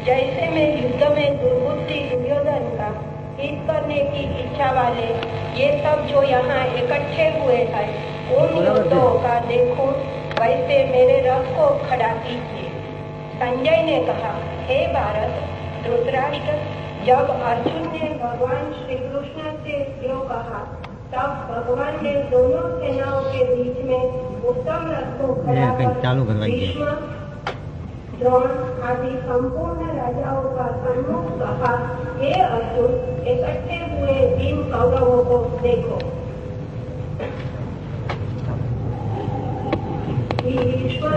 जैसे मैं युद्ध में दुर्बुद्धि दुर्योधन का हित करने की इच्छा वाले ये सब जो यहाँ इकट्ठे हुए हैं उन युद्धों का देखो, वैसे मेरे रथ को खड़ा कीजिए। संजय ने कहा, हे भारत धृतराष्ट्र, जब अर्जुन ने भगवान श्री कृष्ण से जो कहा तब भगवान ने दोनों सेनाओं के बीच में उत्तम रथ को खड़ा कर भीष्म, द्रोण आदि संपूर्ण राजाओं का सम्मुख कहा, हे अर्जुन, इकट्ठे हुए इन कौरवों को देखो। भीष्म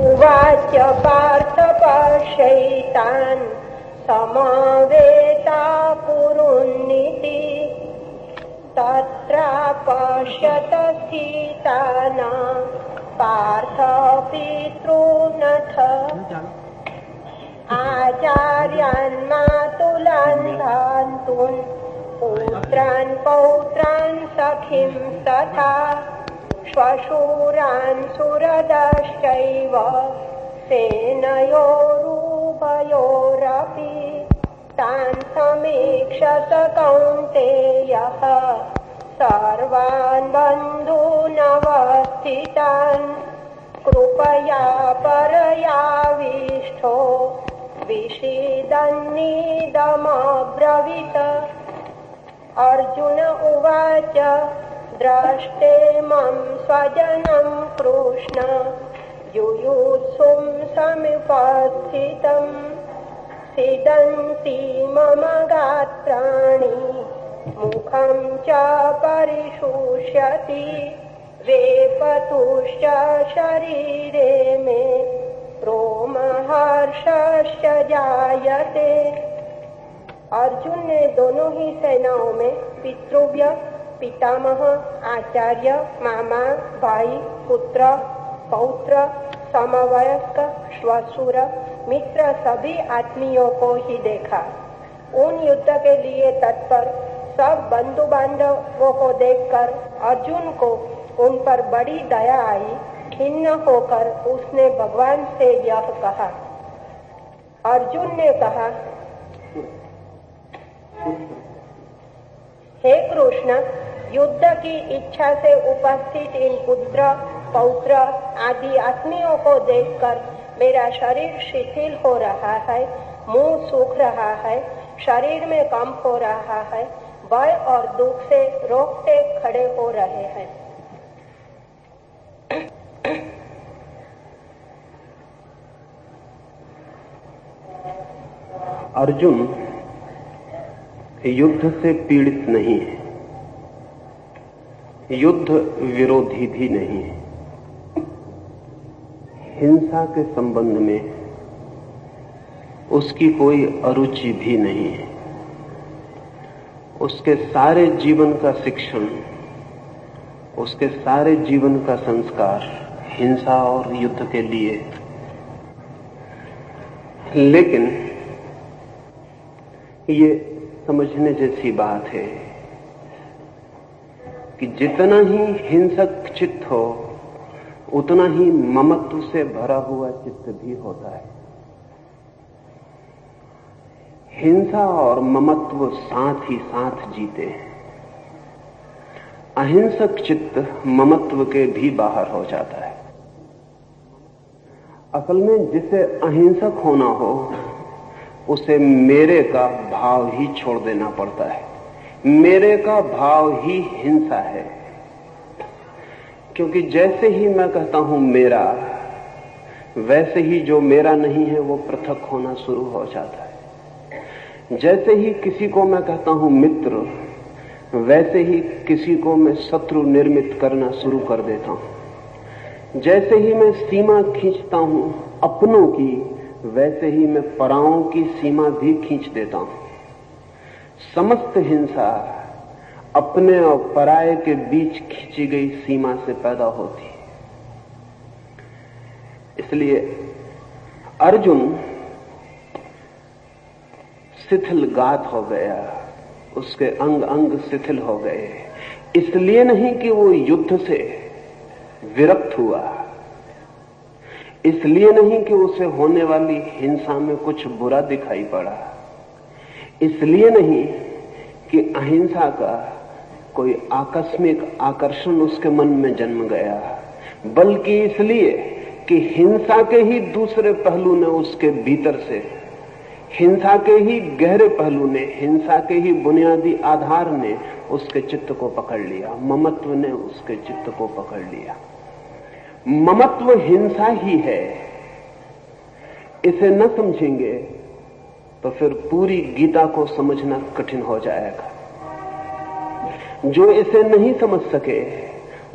उवाच पार्थ पश्यैतान् समवेता कुरुन्निति तत्र पश्यत स्थितानां पार्थ पितॄनथ आचार्यान् मातुलान् भ्रातॄन् पुत्रान् पौत्रान् सखीं तथा श्वशुरान् सुहृदश्चैव सेनयोरुभयोरपि तान् समीक्ष्य स कौन्तेयः सर्वान् बन्धूनवस्थितान् कृपया परयाविष्ठो विषीदन्निदमब्रवीत्। अर्जुन उवाच द्रष्टेमं स्वजनं कृष्ण युयुत्सुं समुपस्थितम् सीदन्ति मम गात्राणि मुखं च परिशुष्यति वेपतुश्च शरीरे मे रोमहर्षश्च जायते। अर्जुन ने दोनों ही सेनाओं में पितृव्य, पितामह, आचार्य, मामा, भाई, पुत्र, पौत्र, समवयस्क, श्वशुर, मित्र सभी आत्मीयों को ही देखा। उन युद्ध के लिए तत्पर सब बंधु बांधवों को देखकर अर्जुन को उन पर बड़ी दया आई। खिन्न होकर उसने भगवान से यह कहा। अर्जुन ने कहा, हे कृष्ण, युद्ध की इच्छा से उपस्थित इन पुत्र, पौत्र आदि आत्मियों को देखकर मेरा शरीर शिथिल हो रहा है, मुंह सूख रहा है, शरीर में कंप हो रहा है, भय और दुख से रोकते खड़े हो रहे हैं। अर्जुन युद्ध से पीड़ित नहीं है, युद्ध विरोधी भी नहीं है। हिंसा के संबंध में उसकी कोई अरुचि भी नहीं है। उसके सारे जीवन का शिक्षण, उसके सारे जीवन का संस्कार हिंसा और युद्ध के लिए। लेकिन ये समझने जैसी बात है कि जितना ही हिंसक चित्त हो उतना ही ममत्व से भरा हुआ चित्त भी होता है। हिंसा और ममत्व साथ ही साथ जीते हैं। अहिंसक चित्त ममत्व के भी बाहर हो जाता है। असल में जिसे अहिंसक होना हो उसे मेरे का भाव ही छोड़ देना पड़ता है। मेरे का भाव ही हिंसा है, क्योंकि जैसे ही मैं कहता हूं मेरा, वैसे ही जो मेरा नहीं है वो पृथक होना शुरू हो जाता है। जैसे ही किसी को मैं कहता हूं मित्र, वैसे ही किसी को मैं शत्रु निर्मित करना शुरू कर देता हूं। जैसे ही मैं सीमा खींचता हूं अपनों की, वैसे ही मैं पराओं की सीमा भी खींच देता हूं। समस्त हिंसा अपने और पराये के बीच खींची गई सीमा से पैदा होती है। इसलिए अर्जुन शिथिल गात हो गया, उसके अंग अंग शिथिल हो गए। इसलिए नहीं कि वो युद्ध से विरक्त हुआ, इसलिए नहीं कि उसे होने वाली हिंसा में कुछ बुरा दिखाई पड़ा, इसलिए नहीं कि अहिंसा का कोई आकस्मिक आकर्षण उसके मन में जन्म गया, बल्कि इसलिए कि हिंसा के ही दूसरे पहलू ने उसके भीतर से, हिंसा के ही गहरे पहलू ने, हिंसा के ही बुनियादी आधार ने उसके चित्त को पकड़ लिया। ममत्व ने उसके चित्त को पकड़ लिया। ममत्व हिंसा ही है। इसे न समझेंगे तो फिर पूरी गीता को समझना कठिन हो जाएगा। जो इसे नहीं समझ सके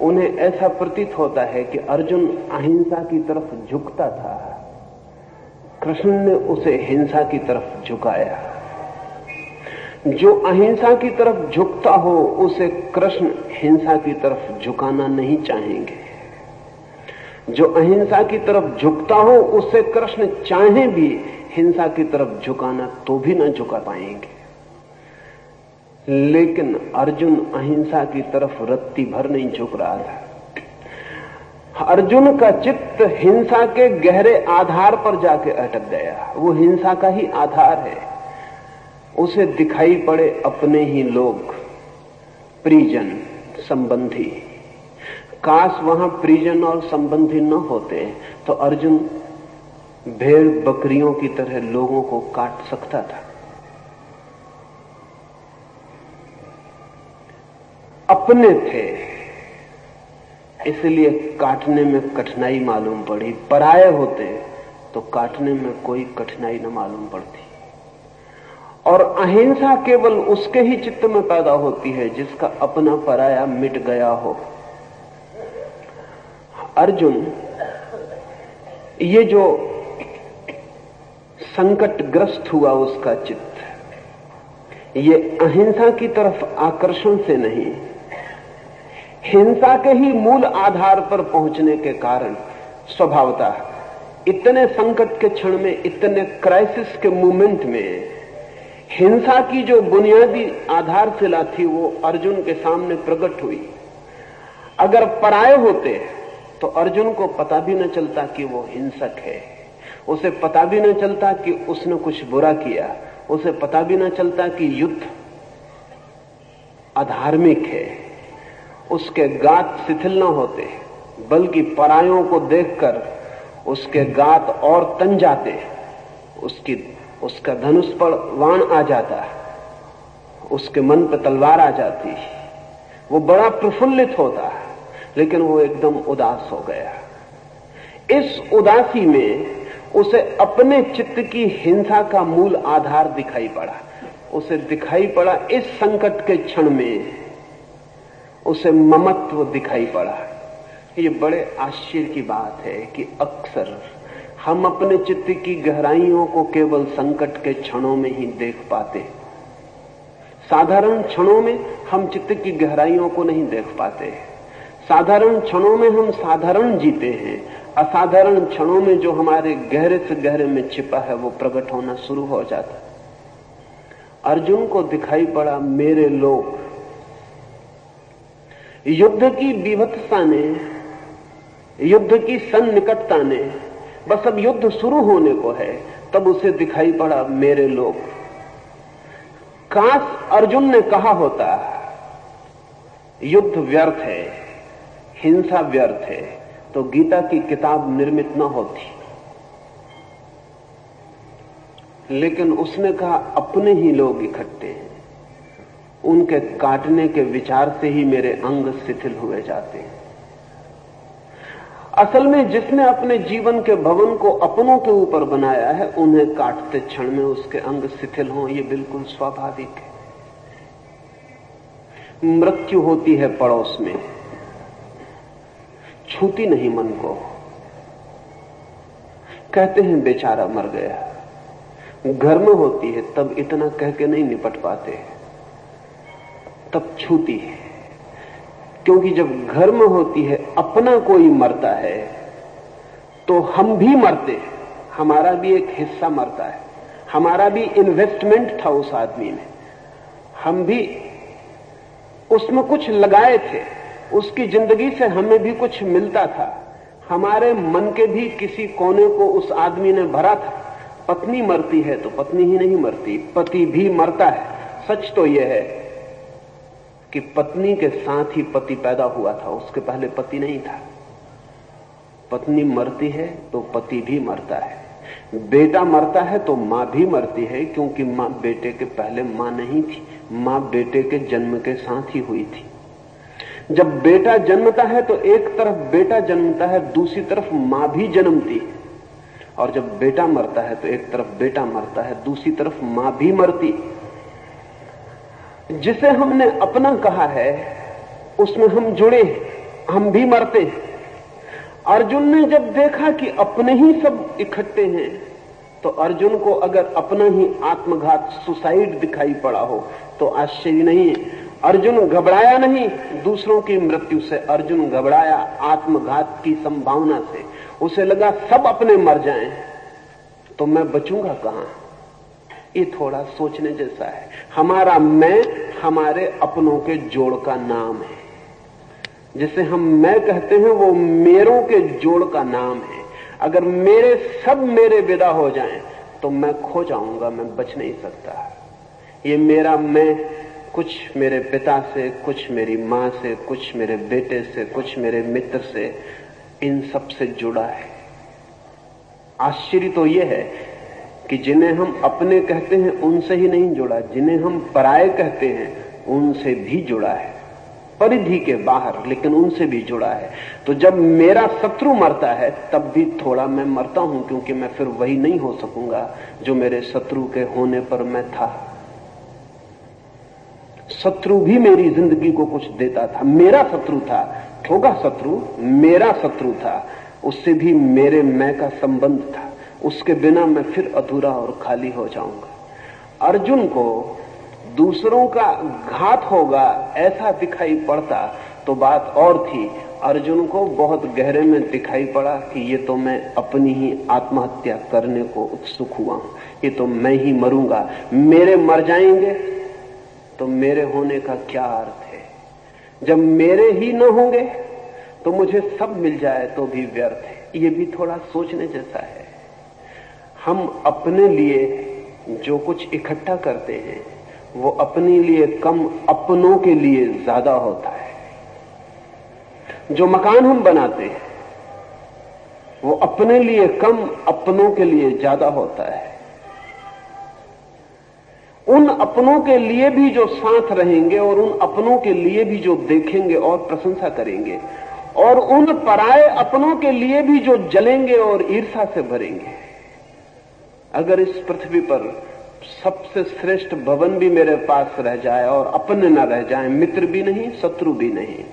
उन्हें ऐसा प्रतीत होता है कि अर्जुन अहिंसा की तरफ झुकता था, कृष्ण ने उसे हिंसा की तरफ झुकाया। जो अहिंसा की तरफ झुकता हो उसे कृष्ण हिंसा की तरफ झुकाना नहीं चाहेंगे। जो अहिंसा की तरफ झुकता हो उसे कृष्ण चाहे भी हिंसा की तरफ झुकाना तो भी न झुका पाएंगे। लेकिन अर्जुन अहिंसा की तरफ रत्ती भर नहीं झुक रहा था। अर्जुन का चित्त हिंसा के गहरे आधार पर जाके अटक गया। वो हिंसा का ही आधार है। उसे दिखाई पड़े अपने ही लोग, परिजन, संबंधी। काश वहां परिजन और संबंधी न होते तो अर्जुन भेड़ बकरियों की तरह लोगों को काट सकता था। अपने थे इसलिए काटने में कठिनाई मालूम पड़ी। पराये होते तो काटने में कोई कठिनाई न मालूम पड़ती। और अहिंसा केवल उसके ही चित्त में पैदा होती है जिसका अपना पराया मिट गया हो। अर्जुन ये जो संकटग्रस्त हुआ उसका चित्त, ये अहिंसा की तरफ आकर्षण से नहीं, हिंसा के ही मूल आधार पर पहुंचने के कारण स्वभावतः इतने संकट के क्षण में, इतने क्राइसिस के मोमेंट में हिंसा की जो बुनियादी आधारशिला थी वो अर्जुन के सामने प्रकट हुई। अगर पराये होते तो अर्जुन को पता भी न चलता कि वो हिंसक है, उसे पता भी न चलता कि उसने कुछ बुरा किया, उसे पता भी न चलता कि युद्ध अधार्मिक है। उसके गात शिथिल न होते, बल्कि परायों को देखकर उसके गात और तन जाते, उसका धनुष पर वाण आ जाता, उसके मन पर तलवार आ जाती, वो बड़ा प्रफुल्लित होता, लेकिन वो एकदम उदास हो गया। इस उदासी में उसे अपने चित्त की हिंसा का मूल आधार दिखाई पड़ा। उसे दिखाई पड़ा इस संकट के क्षण में, उसे ममत्व दिखाई पड़ा। ये बड़े आश्चर्य की बात है कि अक्सर हम अपने चित्त की गहराइयों को केवल संकट के क्षणों में ही देख पाते। साधारण क्षणों में हम चित्त की गहराइयों को नहीं देख पाते। साधारण क्षणों में हम साधारण जीते हैं, असाधारण क्षणों में जो हमारे गहरे से गहरे में छिपा है वो प्रकट होना शुरू हो जाता। अर्जुन को दिखाई पड़ा मेरे लोग। युद्ध की विभत्सता ने, युद्ध की सन्निकटता ने, बस अब युद्ध शुरू होने को है, तब उसे दिखाई पड़ा मेरे लोग। काश अर्जुन ने कहा होता युद्ध व्यर्थ है, हिंसा व्यर्थ है, तो गीता की किताब निर्मित न होती। लेकिन उसने कहा अपने ही लोग इकट्ठे हैं, उनके काटने के विचार से ही मेरे अंग शिथिल हुए जाते हैं। असल में जिसने अपने जीवन के भवन को अपनों के ऊपर बनाया है, उन्हें काटते क्षण में उसके अंग शिथिल हों, ये बिल्कुल स्वाभाविक है। मृत्यु होती है पड़ोस में, छूती नहीं मन को। कहते हैं बेचारा मर गया। घर में होती है तब इतना कह के नहीं निपट पाते, तब छूती है। क्योंकि जब घर में होती है, अपना कोई मरता है तो हम भी मरते हैं, हमारा भी एक हिस्सा मरता है, हमारा भी इन्वेस्टमेंट था उस आदमी में, हम भी उसमें कुछ लगाए थे, उसकी जिंदगी से हमें भी कुछ मिलता था, हमारे मन के भी किसी कोने को उस आदमी ने भरा था। पत्नी मरती है तो पत्नी ही नहीं मरती, पति भी मरता है। सच तो यह है कि पत्नी के साथ ही पति पैदा हुआ था, उसके पहले पति नहीं था। पत्नी मरती है तो पति भी मरता है, बेटा मरता है तो मां भी मरती है, क्योंकि मां बेटे के पहले मां नहीं थी, मां बेटे के जन्म के साथ ही हुई थी। जब बेटा जन्मता है तो एक तरफ बेटा जन्मता है, दूसरी तरफ मां भी जन्मती है, और जब बेटा मरता है तो एक तरफ बेटा मरता है, दूसरी तरफ मां भी मरती। जिसे हमने अपना कहा है उसमें हम जुड़े, हम भी मरते हैं। अर्जुन ने जब देखा कि अपने ही सब इकट्ठे हैं, तो अर्जुन को अगर अपना ही आत्मघात, सुसाइड दिखाई पड़ा हो तो आश्चर्य नहीं है। अर्जुन घबराया नहीं दूसरों की मृत्यु से, अर्जुन घबराया आत्मघात की संभावना से। उसे लगा सब अपने मर जाएं तो मैं बचूंगा कहां। ये थोड़ा सोचने जैसा है। हमारा मैं हमारे अपनों के जोड़ का नाम है। जिसे हम मैं कहते हैं वो मेरों के जोड़ का नाम है। अगर मेरे विदा हो जाएं तो मैं खो जाऊंगा, मैं बच नहीं सकता। ये मेरा मैं कुछ मेरे पिता से, कुछ मेरी मां से, कुछ मेरे बेटे से, कुछ मेरे मित्र से, इन सब से जुड़ा है। आश्चर्य तो यह है कि जिन्हें हम अपने कहते हैं उनसे ही नहीं जुड़ा, जिन्हें हम पराये कहते हैं उनसे भी जुड़ा है, परिधि के बाहर, लेकिन उनसे भी जुड़ा है। तो जब मेरा शत्रु मरता है तब भी थोड़ा मैं मरता हूं, क्योंकि मैं फिर वही नहीं हो सकूंगा जो मेरे शत्रु के होने पर मैं था। शत्रु भी मेरी जिंदगी को कुछ देता था, मेरा शत्रु था, ठोगा शत्रु मेरा शत्रु था, उससे भी मेरे मैं का संबंध था। उसके बिना मैं फिर अधूरा और खाली हो जाऊंगा। अर्जुन को दूसरों का घात होगा ऐसा दिखाई पड़ता तो बात और थी। अर्जुन को बहुत गहरे में दिखाई पड़ा कि ये तो मैं अपनी ही आत्महत्या करने को उत्सुक हुआ हूं, ये तो मैं ही मरूंगा। मेरे मर जाएंगे तो मेरे होने का क्या अर्थ है? जब मेरे ही न होंगे तो मुझे सब मिल जाए तो भी व्यर्थ है। ये भी थोड़ा सोचने जैसा है। हम अपने लिए जो कुछ इकट्ठा करते हैं वो अपने लिए कम, अपनों के लिए ज्यादा होता है। जो मकान हम बनाते हैं वो अपने लिए कम, अपनों के लिए ज्यादा होता है। उन अपनों के लिए भी जो साथ रहेंगे और उन अपनों के लिए भी जो देखेंगे और प्रशंसा करेंगे, और उन पराये अपनों के लिए भी जो जलेंगे और ईर्ष्या से भरेंगे। अगर इस पृथ्वी पर सबसे श्रेष्ठ भवन भी मेरे पास रह जाए और अपने न रह जाए, मित्र भी नहीं, शत्रु भी नहीं,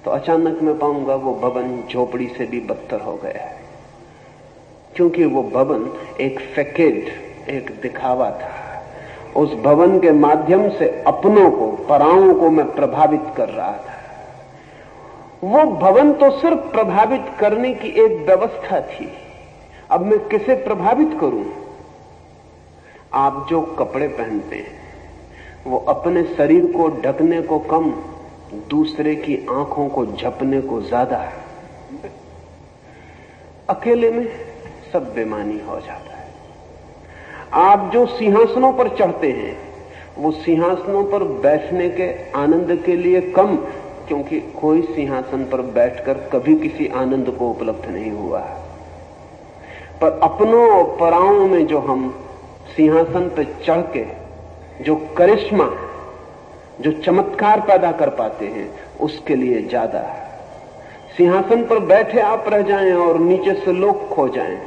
तो अचानक मैं पाऊंगा वो भवन झोपड़ी से भी बदतर हो गया है। क्योंकि वो भवन एक फैकेड, एक दिखावा था। उस भवन के माध्यम से अपनों को, पराओं को मैं प्रभावित कर रहा था। वो भवन तो सिर्फ प्रभावित करने की एक व्यवस्था थी। अब मैं किसे प्रभावित करूं? आप जो कपड़े पहनते हैं वो अपने शरीर को ढकने को कम, दूसरे की आंखों को झपने को ज्यादा है। अकेले में सब बेमानी हो जाता है। आप जो सिंहासनों पर चढ़ते हैं वो सिंहासनों पर बैठने के आनंद के लिए कम, क्योंकि कोई सिंहासन पर बैठकर कभी किसी आनंद को उपलब्ध नहीं हुआ। पर अपनों और पराओं में जो हम सिंहासन पर चढ़ के जो करिश्मा, जो चमत्कार पैदा कर पाते हैं, उसके लिए ज्यादा है। सिंहासन पर बैठे आप रह जाएं और नीचे से लोग खो जाएं।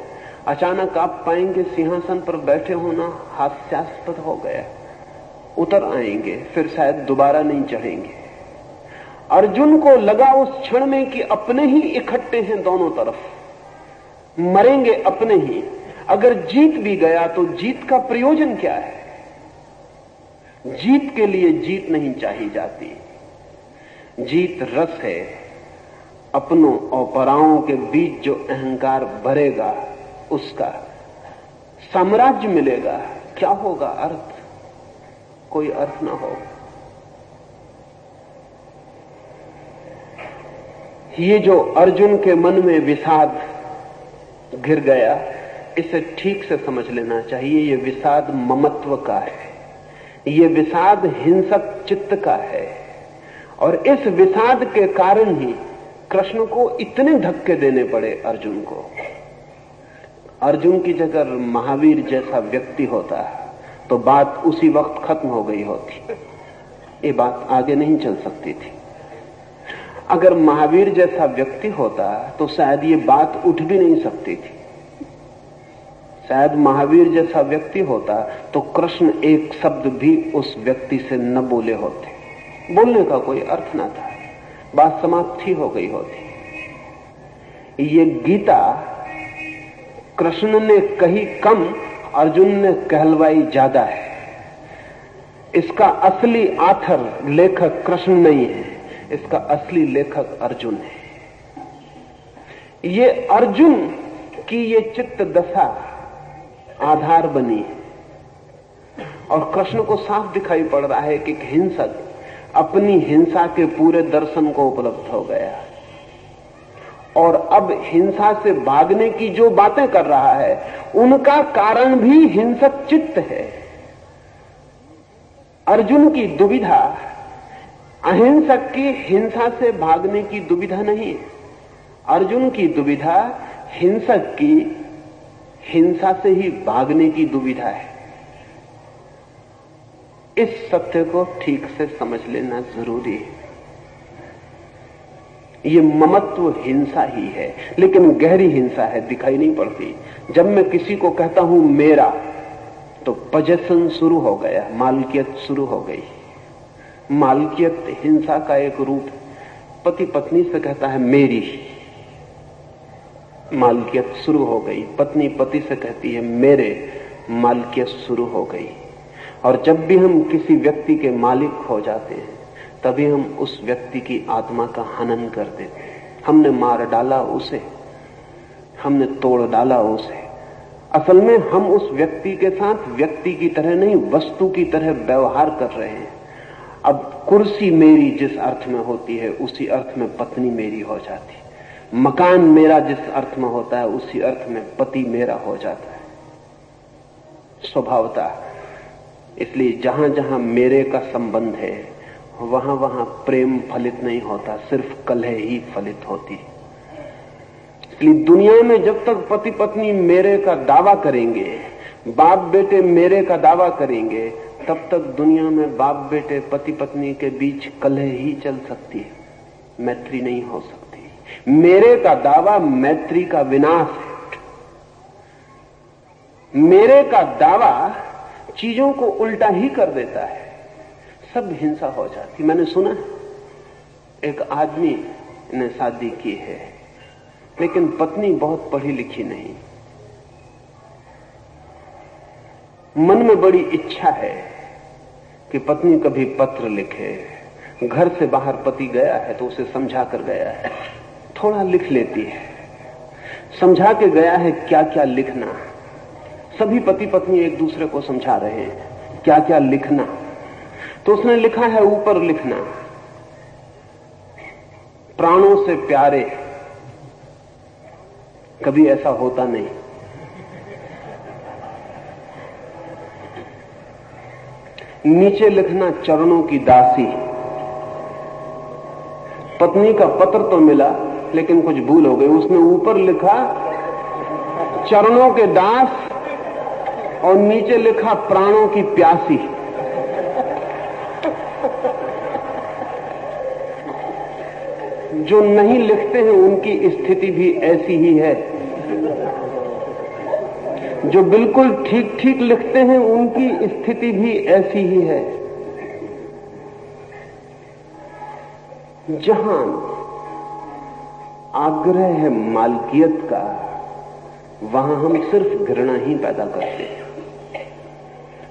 अचानक आप पाएंगे सिंहासन पर बैठे होना हास्यास्पद हो गया, उतर आएंगे, फिर शायद दोबारा नहीं चढ़ेंगे। अर्जुन को लगा उस क्षण में कि अपने ही इकट्ठे हैं दोनों तरफ, मरेंगे अपने ही। अगर जीत भी गया तो जीत का प्रयोजन क्या है? जीत के लिए जीत नहीं चाहिए जाती। जीत रस है, अपनों और पराओं के बीच जो अहंकार भरेगा उसका साम्राज्य मिलेगा। क्या होगा अर्थ? कोई अर्थ ना हो। ये जो अर्जुन के मन में विषाद घिर गया, इसे ठीक से समझ लेना चाहिए। ये विषाद ममत्व का है, ये विषाद हिंसक चित्त का है। और इस विषाद के कारण ही कृष्ण को इतने धक्के देने पड़े अर्जुन को। अर्जुन की जगह महावीर जैसा व्यक्ति होता तो बात उसी वक्त खत्म हो गई होती, ये बात आगे नहीं चल सकती थी। अगर महावीर जैसा व्यक्ति होता तो शायद ये बात उठ भी नहीं सकती थी। शायद महावीर जैसा व्यक्ति होता तो कृष्ण एक शब्द भी उस व्यक्ति से न बोले होते, बोलने का कोई अर्थ ना था, बात समाप्ति हो गई होती। ये गीता कृष्ण ने कही कम, अर्जुन ने कहलवाई ज्यादा है। इसका असली आथर लेखक कृष्ण नहीं है, इसका असली लेखक अर्जुन है। ये अर्जुन की ये चित्त दशा आधार बनी है और कृष्ण को साफ दिखाई पड़ रहा है कि हिंसक अपनी हिंसा के पूरे दर्शन को उपलब्ध हो गया और अब हिंसा से भागने की जो बातें कर रहा है उनका कारण भी हिंसक चित्त है। अर्जुन की दुविधा अहिंसक की हिंसा से भागने की दुविधा नहीं है, अर्जुन की दुविधा हिंसक की हिंसा से ही भागने की दुविधा है। इस सत्य को ठीक से समझ लेना जरूरी है। ये ममत्व हिंसा ही है, लेकिन गहरी हिंसा है, दिखाई नहीं पड़ती। जब मैं किसी को कहता हूं मेरा, तो पजेशन शुरू हो गया, मालकियत शुरू हो गई। मालकियत हिंसा का एक रूप। पति पत्नी से कहता है मेरी, मालकियत शुरू हो गई। पत्नी पति से कहती है मेरे, मालकियत शुरू हो गई। और जब भी हम किसी व्यक्ति के मालिक हो जाते हैं तभी हम उस व्यक्ति की आत्मा का हनन कर देते हैं। हमने मार डाला उसे, हमने तोड़ डाला उसे। असल में हम उस व्यक्ति के साथ व्यक्ति की तरह नहीं, वस्तु की तरह व्यवहार कर रहे हैं। अब कुर्सी मेरी जिस अर्थ में होती है उसी अर्थ में पत्नी मेरी हो जाती है। मकान मेरा जिस अर्थ में होता है उसी अर्थ में पति मेरा हो जाता है स्वभावतः। इसलिए जहां जहां मेरे का संबंध है वहां वहां प्रेम फलित नहीं होता, सिर्फ कलह ही फलित होती है। इसलिए दुनिया में जब तक पति पत्नी मेरे का दावा करेंगे, बाप बेटे मेरे का दावा करेंगे, तब तक दुनिया में बाप बेटे पति पत्नी के बीच कलह ही चल सकती है, मैत्री नहीं हो सकती। मेरे का दावा मैत्री का विनाश है। मेरे का दावा चीजों को उल्टा ही कर देता है, सब हिंसा हो जाती। मैंने सुना एक आदमी ने शादी की है लेकिन पत्नी बहुत पढ़ी लिखी नहीं। मन में बड़ी इच्छा है कि पत्नी कभी पत्र लिखे। घर से बाहर पति गया है तो उसे समझा कर गया है, थोड़ा लिख लेती है। समझा के गया है क्या क्या लिखना। सभी पति पत्नी एक दूसरे को समझा रहे हैं क्या क्या लिखना। तो उसने लिखा है ऊपर लिखना, प्राणों से प्यारे। कभी ऐसा होता नहीं। नीचे लिखना चरणों की दासी। पत्नी का पत्र तो मिला लेकिन कुछ भूल हो गई। उसने ऊपर लिखा चरणों के दास और नीचे लिखा प्राणों की प्यासी। जो नहीं लिखते हैं उनकी स्थिति भी ऐसी ही है, जो बिल्कुल ठीक ठीक लिखते हैं उनकी स्थिति भी ऐसी ही है। जहां आग्रह है मालकियत का, वहां हम सिर्फ घृणा ही पैदा करते हैं,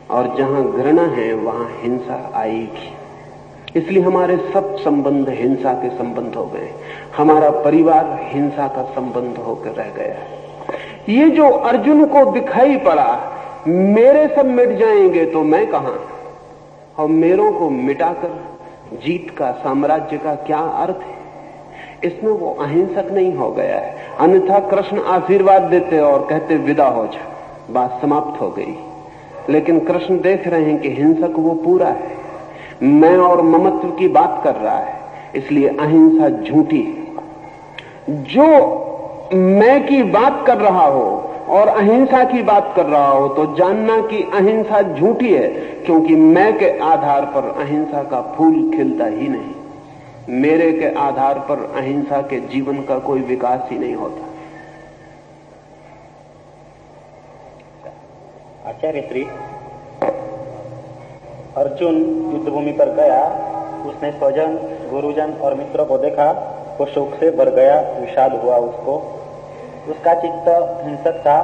और जहां घृणा है वहां हिंसा आएगी। इसलिए हमारे सब संबंध हिंसा के संबंध हो गए। हमारा परिवार हिंसा का संबंध होकर रह गया। ये जो अर्जुन को दिखाई पड़ा, मेरे सब मिट जाएंगे तो मैं कहां, और मेरों को मिटाकर जीत का, साम्राज्य का क्या अर्थ है? इसमें वो अहिंसक नहीं हो गया है। अन्यथा कृष्ण आशीर्वाद देते और कहते विदा हो जा, बात समाप्त हो गई। लेकिन कृष्ण देख रहे हैं कि हिंसक वो पूरा है, मैं और ममत्व की बात कर रहा है, इसलिए अहिंसा झूठी है। जो मैं की बात कर रहा हो और अहिंसा की बात कर रहा हो तो जानना कि अहिंसा झूठी है, क्योंकि मैं के आधार पर अहिंसा का फूल खिलता ही नहीं। मेरे के आधार पर अहिंसा के जीवन का कोई विकास ही नहीं होता। आचार्य श्री, अर्जुन युद्धभूमि पर गया, उसने स्वजन, गुरुजन और मित्रों को देखा, वो शोक से भर गया, विषाद हुआ उसको, उसका चित्त हिंसक था।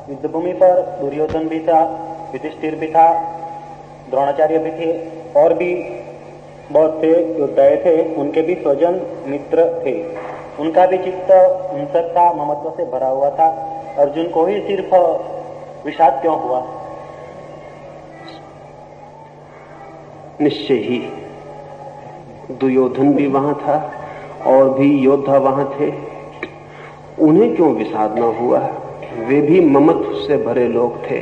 युद्धभूमि पर दुर्योधन भी था, युधिष्ठिर भी था, द्रोणाचार्य भी थे, और भी बहुत से योद्धाएं थे, उनके भी स्वजन मित्र थे, उनका भी चित्त हिंसक था, ममत्व से भरा हुआ था। अर्जुन को ही सिर्फ विषाद क्यों हुआ? निश्चय ही दुर्योधन भी वहां था और भी योद्धा वहां थे, उन्हें क्यों विषाद न हुआ? वे भी ममत्व से भरे लोग थे,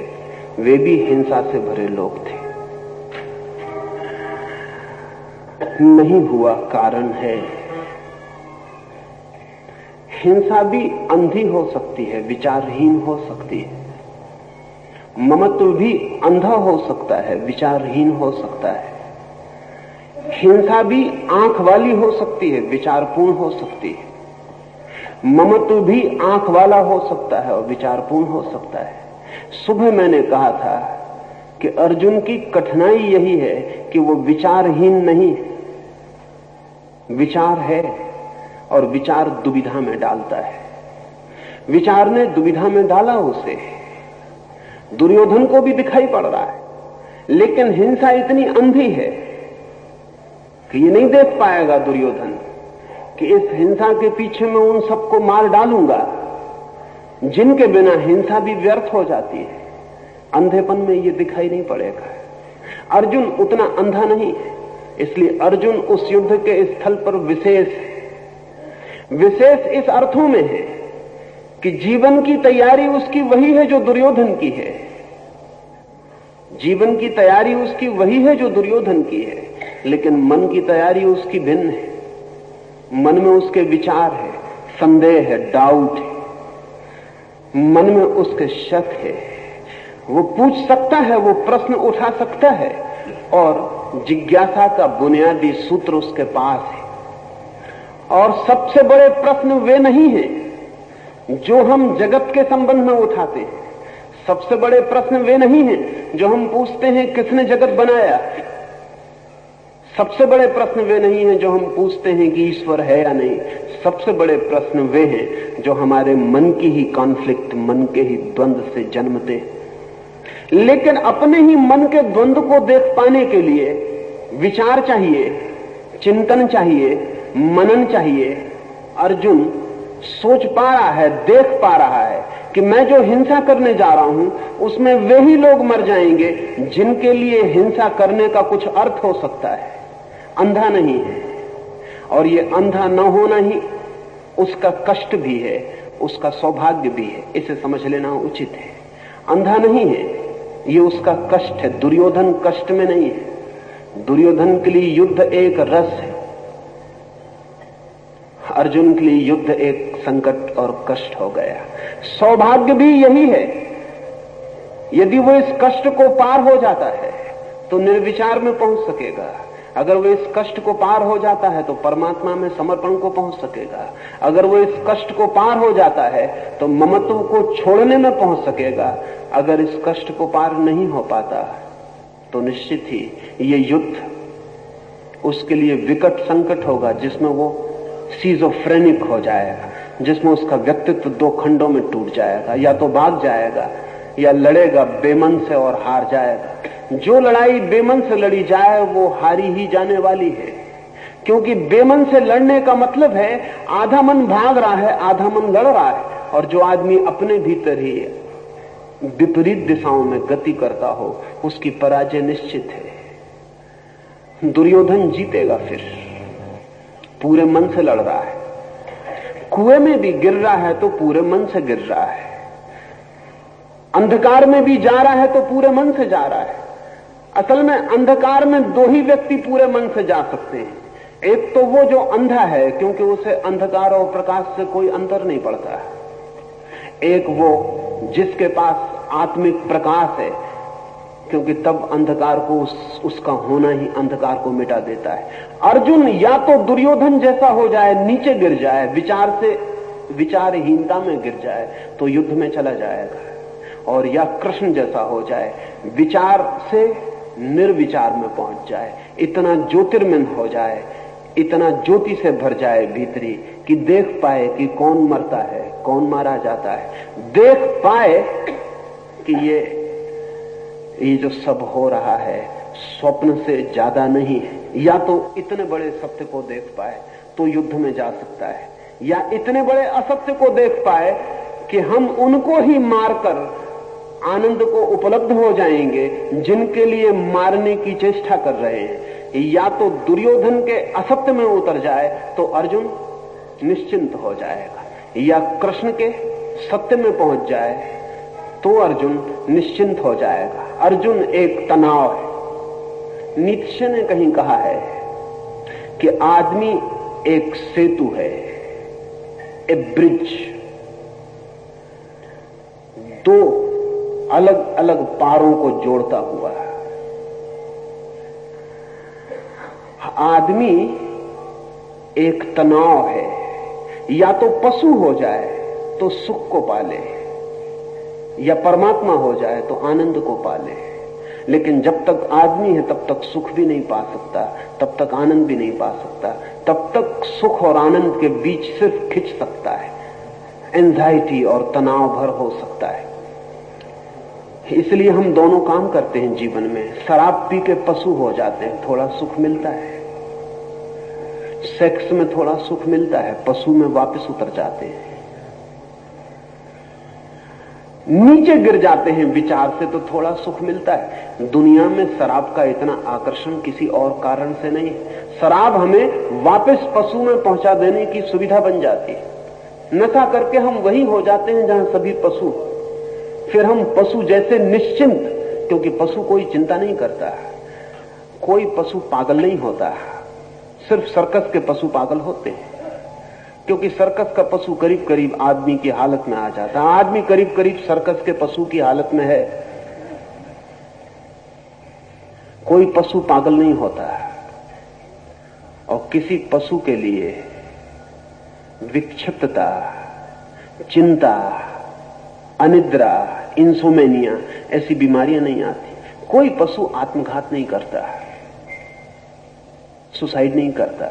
वे भी हिंसा से भरे लोग थे। नहीं हुआ कारण है, हिंसा भी अंधी हो सकती है, विचारहीन हो सकती है। ममत्व भी अंधा हो सकता है, विचारहीन हो सकता है। हिंसा भी आंख वाली हो सकती है, विचारपूर्ण हो सकती है। ममत्व भी आंख वाला हो सकता है और विचारपूर्ण हो सकता है। सुबह मैंने कहा था कि अर्जुन की कठिनाई यही है कि वो विचारहीन नहीं, विचार है और विचार दुविधा में डालता है। विचार ने दुविधा में डाला उसे। दुर्योधन को भी दिखाई पड़ रहा है, लेकिन हिंसा इतनी अंधी है कि ये नहीं देख पाएगा दुर्योधन कि इस हिंसा के पीछे मैं उन सबको मार डालूंगा जिनके बिना हिंसा भी व्यर्थ हो जाती है। अंधेपन में ये दिखाई नहीं पड़ेगा। अर्जुन उतना अंधा नहीं है, इसलिए अर्जुन उस युद्ध के स्थल पर विशेष इस अर्थों में है कि जीवन की तैयारी उसकी वही है जो दुर्योधन की है। जीवन की तैयारी उसकी वही है जो दुर्योधन की है, लेकिन मन की तैयारी उसकी भिन्न है। मन में उसके विचार है, संदेह है, डाउट है, मन में उसके शक है। वो पूछ सकता है, वो प्रश्न उठा सकता है, और जिज्ञासा का बुनियादी सूत्र उसके पास है। और सबसे बड़े प्रश्न वे नहीं हैं जो हम जगत के संबंध में उठाते हैं। सबसे बड़े प्रश्न वे नहीं हैं जो हम पूछते हैं किसने जगत बनाया। सबसे बड़े प्रश्न वे नहीं हैं जो हम पूछते हैं कि ईश्वर है या नहीं। सबसे बड़े प्रश्न वे हैं जो हमारे मन की ही कॉन्फ्लिक्ट, मन के ही द्वंद्व से जन्मते। लेकिन अपने ही मन के द्वंद्व को देख पाने के लिए विचार चाहिए, चिंतन चाहिए, मनन चाहिए। अर्जुन सोच पा रहा है, देख पा रहा है कि मैं जो हिंसा करने जा रहा हूं उसमें वे ही लोग मर जाएंगे जिनके लिए हिंसा करने का कुछ अर्थ हो सकता है। अंधा नहीं है, और ये अंधा न होना ही उसका कष्ट भी है, उसका सौभाग्य भी है। इसे समझ लेना उचित है। अंधा नहीं है, ये उसका कष्ट है। दुर्योधन कष्ट में नहीं है। दुर्योधन के लिए युद्ध एक रस है, अर्जुन के लिए युद्ध एक संकट और कष्ट हो गया। सौभाग्य भी यही है, यदि वो इस कष्ट को पार हो जाता है तो निर्विचार में पहुंच सकेगा। अगर वो इस कष्ट को पार हो जाता है तो परमात्मा में समर्पण को पहुंच सकेगा। अगर वो इस कष्ट को पार हो जाता है तो ममत्व को छोड़ने में पहुंच सकेगा। अगर इस कष्ट को पार नहीं हो पाता तो निश्चित ही ये युद्ध उसके लिए विकट संकट होगा, जिसमें वो सीजोफ्रेनिक हो जाएगा, जिसमें उसका व्यक्तित्व दो खंडों में टूट जाएगा। या तो भाग जाएगा या लड़ेगा बेमन से और हार जाएगा। जो लड़ाई बेमन से लड़ी जाए वो हारी ही जाने वाली है, क्योंकि बेमन से लड़ने का मतलब है आधा मन भाग रहा है, आधा मन लड़ रहा है। और जो आदमी अपने भीतर ही विपरीत दिशाओं में गति करता हो उसकी पराजय निश्चित है। दुर्योधन जीतेगा, फिर पूरे मन से लड़ रहा है। कुएं में भी गिर रहा है तो पूरे मन से गिर रहा है, अंधकार में भी जा रहा है तो पूरे मन से जा रहा है। असल में अंधकार में दो ही व्यक्ति पूरे मन से जा सकते हैं। एक तो वो जो अंधा है, क्योंकि उसे अंधकार और प्रकाश से कोई अंतर नहीं पड़ता है। एक वो जिसके पास आत्मिक प्रकाश है, क्योंकि तब अंधकार को उसका होना ही अंधकार को मिटा देता है। अर्जुन या तो दुर्योधन जैसा हो जाए, नीचे गिर जाए, विचार से विचारहीनता में गिर जाए तो युद्ध में चला जाएगा, और या कृष्ण जैसा हो जाए, विचार से निर्विचार में पहुंच जाए, इतना ज्योतिर्मय हो जाए, इतना ज्योति से भर जाए भीतरी कि देख पाए कि कौन मरता है, कौन मारा जाता है, देख पाए कि ये जो सब हो रहा है स्वप्न से ज्यादा नहीं है। या तो इतने बड़े सत्य को देख पाए तो युद्ध में जा सकता है, या इतने बड़े असत्य को देख पाए कि हम उनको ही मारकर आनंद को उपलब्ध हो जाएंगे जिनके लिए मारने की चेष्टा कर रहे हैं। या तो दुर्योधन के असत्य में उतर जाए तो अर्जुन निश्चिंत हो जाएगा, या कृष्ण के सत्य में पहुंच जाए तो अर्जुन निश्चिंत हो जाएगा। अर्जुन एक तनाव है। नीत्शे ने कहीं कहा है कि आदमी एक सेतु है, ए ब्रिज, दो अलग अलग पारों को जोड़ता हुआ। आदमी एक तनाव है, या तो पशु हो जाए तो सुख को पाले, या परमात्मा हो जाए तो आनंद को पाले। लेकिन जब तक आदमी है तब तक सुख भी नहीं पा सकता, तब तक आनंद भी नहीं पा सकता, तब तक सुख और आनंद के बीच सिर्फ खिंच सकता है, एंजाइटी और तनाव भर हो सकता है। इसलिए हम दोनों काम करते हैं जीवन में। शराब पी के पशु हो जाते हैं, थोड़ा सुख मिलता है, सेक्स में थोड़ा सुख मिलता है, पशु में वापस उतर जाते हैं, नीचे गिर जाते हैं विचार से तो थोड़ा सुख मिलता है। दुनिया में शराब का इतना आकर्षण किसी और कारण से नहीं। शराब हमें वापस पशु में पहुंचा देने की सुविधा बन जाती है। नशा करके हम वही हो जाते हैं जहां सभी पशु, फिर हम पशु जैसे निश्चिंत, क्योंकि पशु कोई चिंता नहीं करता, कोई पशु पागल नहीं होता, सिर्फ सर्कस के पशु पागल होते हैं, क्योंकि सर्कस का पशु करीब करीब आदमी की हालत में आ जाता है, आदमी करीब करीब सर्कस के पशु की हालत में है। कोई पशु पागल नहीं होता, और किसी पशु के लिए विक्षिप्तता, चिंता, अनिद्रा, इंसोमेनिया ऐसी बीमारियां नहीं आती। कोई पशु आत्मघात नहीं करता, सुसाइड नहीं करता,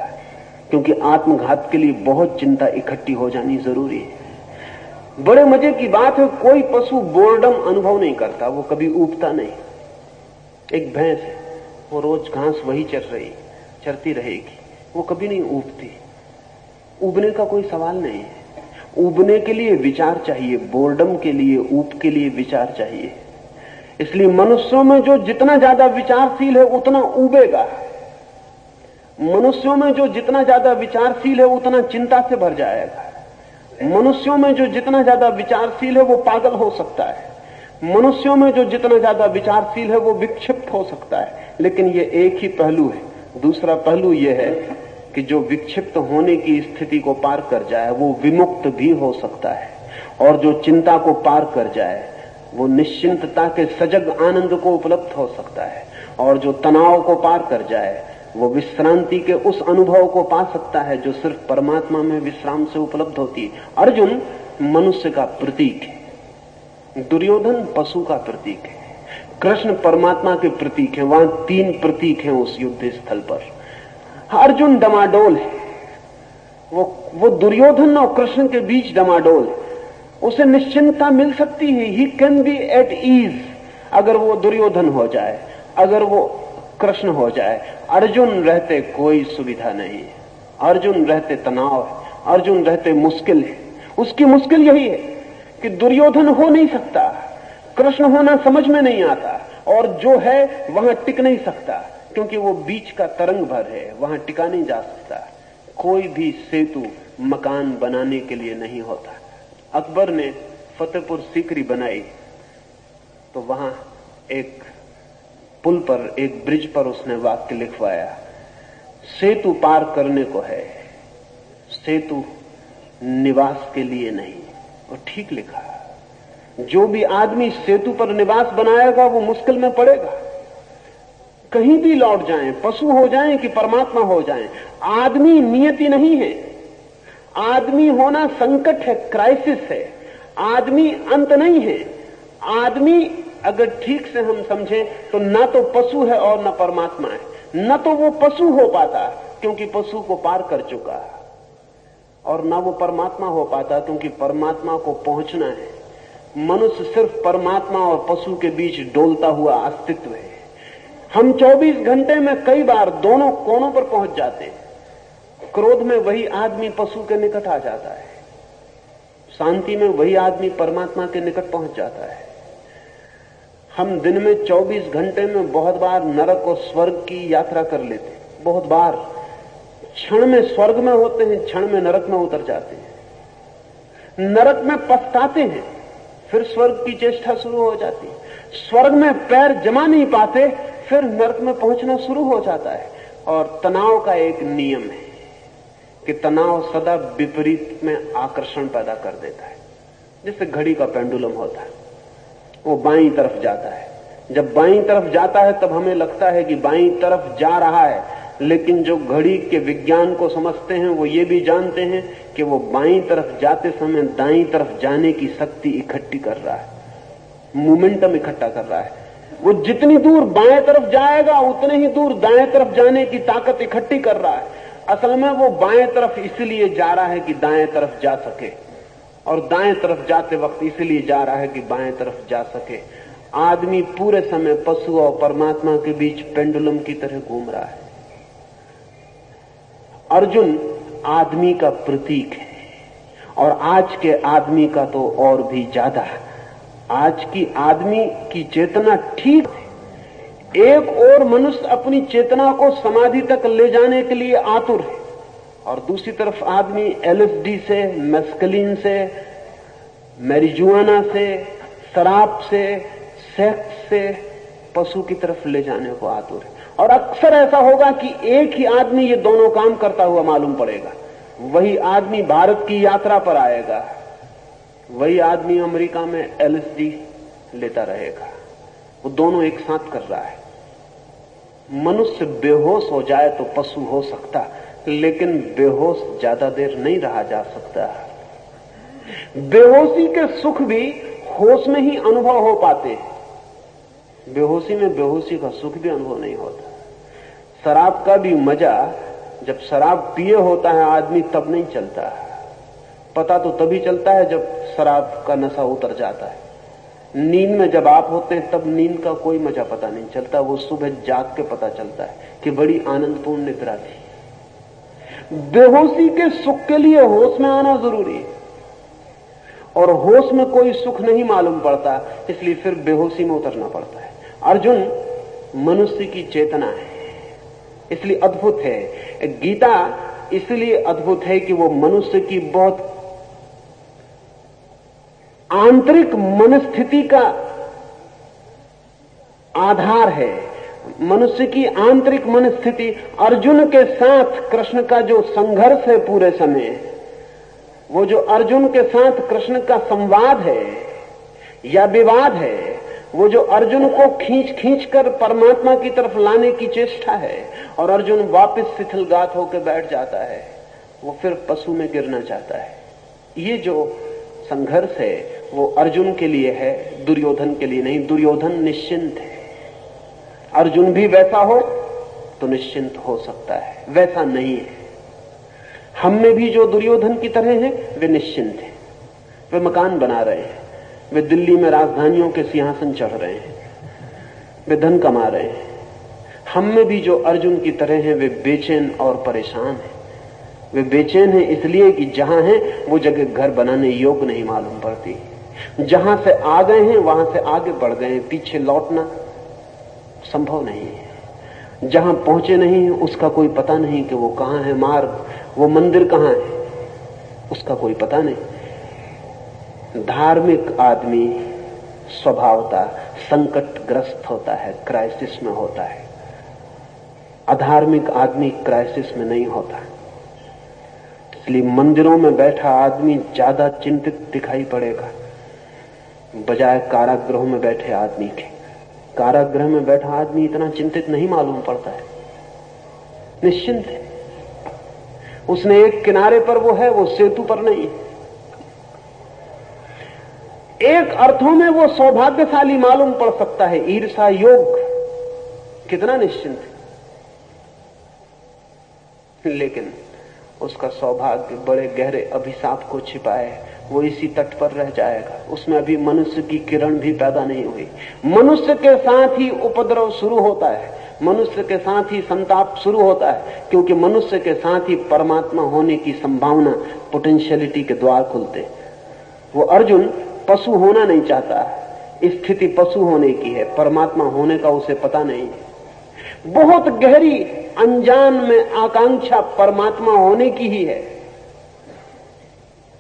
क्योंकि आत्मघात के लिए बहुत चिंता इकट्ठी हो जानी जरूरी है। बड़े मजे की बात है, कोई पशु बोर्डम अनुभव नहीं करता, वो कभी ऊबता नहीं। एक भैंस है, वो रोज घास वही चरती रहेगी, वो कभी नहीं ऊबती। ऊबने का कोई सवाल नहीं है। ऊबने के लिए विचार चाहिए, बोर्डम के लिए, ऊब के लिए विचार चाहिए। इसलिए मनुष्यों में जो जितना ज्यादा विचारशील है उतना ऊबेगा, मनुष्यों में जो जितना ज्यादा विचारशील है उतना चिंता से भर जाएगा, मनुष्यों में जो जितना ज्यादा विचारशील है वो पागल हो सकता है, मनुष्यों में जो जितना ज्यादा विचारशील है वो विक्षिप्त हो सकता है। लेकिन ये एक ही पहलू है। दूसरा पहलू ये है कि जो विक्षिप्त होने की स्थिति को पार कर जाए वो विमुक्त भी हो सकता है, और जो चिंता को पार कर जाए वो निश्चिंतता के सजग आनंद को उपलब्ध हो सकता है, और जो तनाव को पार कर जाए वो विश्रांति के उस अनुभव को पा सकता है जो सिर्फ परमात्मा में विश्राम से उपलब्ध होती है। अर्जुन मनुष्य का प्रतीक है, दुर्योधन पशु का प्रतीक है, कृष्ण परमात्मा के प्रतीक है। वहां 3 प्रतीक हैं उस युद्ध स्थल पर। अर्जुन डमाडोल है, वो दुर्योधन और कृष्ण के बीच डमाडोल है। उसे निश्चिंतता मिल सकती है, he can be at ease. अगर वो दुर्योधन हो जाए, अगर वो कृष्ण हो जाए, अर्जुन रहते कोई सुविधा नहीं है, अर्जुन रहते तनाव है, अर्जुन रहते मुश्किल है। उसकी मुश्किल यही है कि दुर्योधन हो नहीं सकता, कृष्ण होना समझ में नहीं आता, और जो है वहां टिक नहीं सकता, क्योंकि वो बीच का तरंग भर है, वहां टिका नहीं जा सकता। कोई भी सेतु मकान बनाने के लिए नहीं होता। अकबर ने फतेहपुर सीकरी बनाई तो वहां एक पुल पर, एक ब्रिज पर उसने वाक्य लिखवाया, सेतु पार करने को है, सेतु निवास के लिए नहीं। और ठीक लिखा। जो भी आदमी सेतु पर निवास बनाएगा वो मुश्किल में पड़ेगा। कहीं भी लौट जाएं, पशु हो जाएं कि परमात्मा हो जाएं, आदमी नियति नहीं है। आदमी होना संकट है, क्राइसिस है। आदमी अंत नहीं है। आदमी अगर ठीक से हम समझें तो ना तो पशु है और न परमात्मा है। न तो वो पशु हो पाता क्योंकि पशु को पार कर चुका, और ना वो परमात्मा हो पाता क्योंकि परमात्मा को पहुंचना है। मनुष्य सिर्फ परमात्मा और पशु के बीच डोलता हुआ अस्तित्व है। हम 24 घंटे में कई बार दोनों कोनों पर पहुंच जाते हैं। क्रोध में वही आदमी पशु के निकट आ जाता है, शांति में वही आदमी परमात्मा के निकट पहुंच जाता है। हम दिन में 24 घंटे में बहुत बार नरक और स्वर्ग की यात्रा कर लेते हैं। बहुत बार क्षण में स्वर्ग में होते हैं, क्षण में नरक में उतर जाते हैं। नरक में पछताते हैं, फिर स्वर्ग की चेष्टा शुरू हो जाती है। स्वर्ग में पैर जमा नहीं पाते, फिर नरक में पहुंचना शुरू हो जाता है। और तनाव का एक नियम है कि तनाव सदा विपरीत में आकर्षण पैदा कर देता है। जैसे घड़ी का पेंडुलम होता है, वो बाईं तरफ जाता है। जब बाईं तरफ जाता है तब हमें लगता है कि बाईं तरफ जा रहा है, लेकिन जो घड़ी के विज्ञान को समझते हैं वो ये भी जानते हैं कि वो बाईं तरफ जाते समय दाईं तरफ जाने की शक्ति इकट्ठी कर रहा है, मोमेंटम इकट्ठा कर रहा है। वो जितनी दूर बाएं तरफ जाएगा उतने ही दूर दाएं तरफ जाने की ताकत इकट्ठी कर रहा है। असल में वो बाएं तरफ इसलिए जा रहा है कि दाएं तरफ जा सके, और दाएं तरफ जाते वक्त इसलिए जा रहा है कि बाएं तरफ जा सके। आदमी पूरे समय पशु और परमात्मा के बीच पेंडुलम की तरह घूम रहा है। अर्जुन आदमी का प्रतीक है, और आज के आदमी का तो और भी ज्यादा। आज की आदमी की चेतना ठीक है। एक और मनुष्य अपनी चेतना को समाधि तक ले जाने के लिए आतुर है, और दूसरी तरफ आदमी एलएसडी से, मैस्कलीन से, मैरिजुआना से, शराब से, सेक्स से पशु की तरफ ले जाने को आतुर है। और अक्सर ऐसा होगा कि एक ही आदमी ये दोनों काम करता हुआ मालूम पड़ेगा। वही आदमी भारत की यात्रा पर आएगा, वही आदमी अमेरिका में एलएसडी लेता रहेगा। वो दोनों एक साथ कर रहा है। मनुष्य बेहोश हो जाए तो पशु हो सकता, लेकिन बेहोश ज्यादा देर नहीं रहा जा सकता। बेहोशी के सुख भी होश में ही अनुभव हो पाते हैं। बेहोशी में बेहोशी का सुख भी अनुभव नहीं होता। शराब का भी मजा जब शराब पिए होता है आदमी तब नहीं चलता। पता तो तभी चलता है जब शराब का नशा उतर जाता है। नींद में जब आप होते हैं तब नींद का कोई मजा पता नहीं चलता। वो सुबह जाग के पता चलता है कि बड़ी आनंदपूर्ण निद्रा थी। बेहोशी के सुख के लिए होश में आना जरूरी है, और होश में कोई सुख नहीं मालूम पड़ता, इसलिए फिर बेहोशी में उतरना पड़ता है। अर्जुन मनुष्य की चेतना है, इसलिए अद्भुत है। गीता इसलिए अद्भुत है कि वो मनुष्य की बहुत आंतरिक मनस्थिति का आधार है। मनुष्य की आंतरिक मनस्थिति, अर्जुन के साथ कृष्ण का जो संघर्ष है पूरे समय, वो जो अर्जुन के साथ कृष्ण का संवाद है या विवाद है, वो जो अर्जुन को खींच खींच कर परमात्मा की तरफ लाने की चेष्टा है और अर्जुन वापस शिथिलगात होकर बैठ जाता है, वो फिर पशु में गिरना चाहता है। ये जो संघर्ष है वो अर्जुन के लिए है, दुर्योधन के लिए नहीं। दुर्योधन निश्चिंत है। अर्जुन भी वैसा हो तो निश्चिंत हो सकता है, वैसा नहीं है। हम में भी जो दुर्योधन की तरह हैं वे निश्चिंत हैं, वे मकान बना रहे हैं, वे दिल्ली में राजधानियों के सिंहासन चढ़ रहे हैं, वे धन कमा रहे हैं। हम में भी जो अर्जुन की तरह हैं वे बेचैन और परेशान हैं। वे बेचैन हैं इसलिए कि जहां हैं वो जगह घर बनाने योग्य नहीं मालूम पड़ती। जहां से आ गए हैं वहां से आगे बढ़ गए हैं, पीछे लौटना संभव नहीं है। जहां पहुंचे नहीं उसका कोई पता नहीं कि वो कहां है मार्ग, वो मंदिर कहां है उसका कोई पता नहीं। धार्मिक आदमी स्वभावतः संकटग्रस्त होता है, क्राइसिस में होता है। अधार्मिक आदमी क्राइसिस में नहीं होता। इसलिए मंदिरों में बैठा आदमी ज्यादा चिंतित दिखाई पड़ेगा बजाय कारागृहों में बैठे आदमी के। कारागृह में बैठा आदमी इतना चिंतित नहीं मालूम पड़ता है, निश्चिंत है। उसने एक किनारे पर वो है, वो सेतु पर नहीं। एक अर्थों में वो सौभाग्यशाली मालूम पड़ सकता है, ईर्षा योग कितना निश्चिंत है। लेकिन उसका सौभाग्य बड़े गहरे अभिशाप को छिपाए, वो इसी तट पर रह जाएगा। उसमें अभी मनुष्य की किरण भी पैदा नहीं हुई। मनुष्य के साथ ही उपद्रव शुरू होता है, मनुष्य के साथ ही संताप शुरू होता है, क्योंकि मनुष्य के साथ ही परमात्मा होने की संभावना, पोटेंशियलिटी के द्वार खुलते। वो अर्जुन पशु होना नहीं चाहता, स्थिति पशु होने की है, परमात्मा होने का उसे पता नहीं है। बहुत गहरी अनजान में आकांक्षा परमात्मा होने की ही है,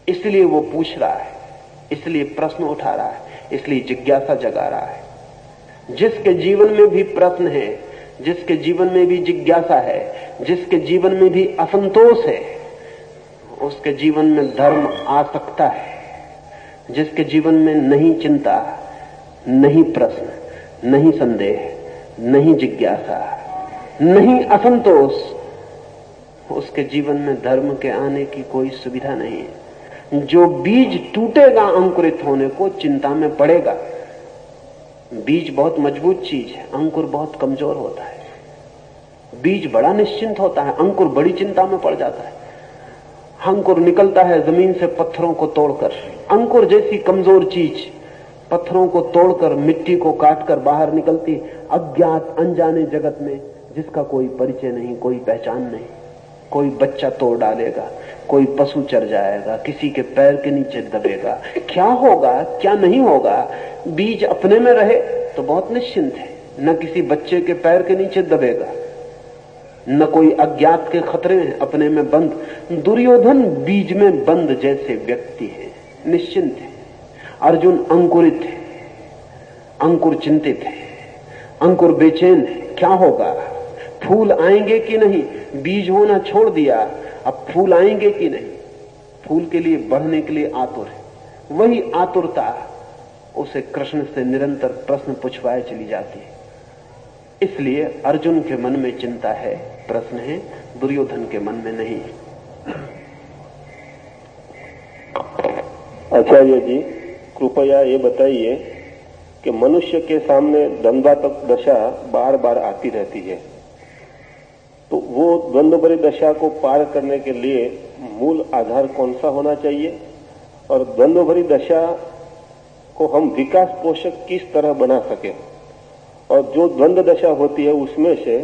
इसलिए वो पूछ रहा है, इसलिए प्रश्न उठा रहा है, इसलिए जिज्ञासा जगा रहा है। जिसके जीवन में भी प्रश्न है, जिसके जीवन में भी जिज्ञासा है, जिसके जीवन में भी असंतोष है, उसके जीवन में धर्म आ सकता है। जिसके जीवन में नहीं चिंता, नहीं प्रश्न, नहीं संदेह, नहीं जिज्ञासा, नहीं असंतोष, उसके जीवन में धर्म के आने की कोई सुविधा नहीं है। जो बीज टूटेगा अंकुरित होने को, चिंता में पड़ेगा। बीज बहुत मजबूत चीज है, अंकुर बहुत कमजोर होता है। बीज बड़ा निश्चिंत होता है, अंकुर बड़ी चिंता में पड़ जाता है। अंकुर निकलता है जमीन से पत्थरों को तोड़कर। अंकुर जैसी कमजोर चीज पत्थरों को तोड़कर, मिट्टी को काटकर बाहर निकलती अज्ञात अनजाने जगत में, जिसका कोई परिचय नहीं, कोई पहचान नहीं। कोई बच्चा तोड़ डालेगा, कोई पशु चर जाएगा, किसी के पैर के नीचे दबेगा। क्या होगा क्या नहीं होगा, बीज अपने में रहे तो बहुत निश्चिंत है, न किसी बच्चे के पैर के नीचे दबेगा, न कोई अज्ञात के खतरे हैं, अपने में बंद। दुर्योधन बीज में बंद जैसे व्यक्ति है, निश्चिंत है। अर्जुन अंकुरित है, अंकुर चिंतित है, अंकुर बेचैन है। क्या होगा, फूल आएंगे कि नहीं? बीज होना छोड़ दिया, अब फूल आएंगे कि नहीं? फूल के लिए बढ़ने के लिए आतुर है। वही आतुरता उसे कृष्ण से निरंतर प्रश्न पूछवाए चली जाती है। इसलिए अर्जुन के मन में चिंता है, प्रश्न है, दुर्योधन के मन में नहीं। आचार्य जी, कृपया ये बताइए कि मनुष्य के सामने द्वंद्वात्मक दशा बार बार आती रहती है, तो वो द्वंद्व भरी दशा को पार करने के लिए मूल आधार कौन सा होना चाहिए, और द्वंद्व भरी दशा को हम विकास पोषक किस तरह बना सके, और जो द्वंद्व दशा होती है उसमें से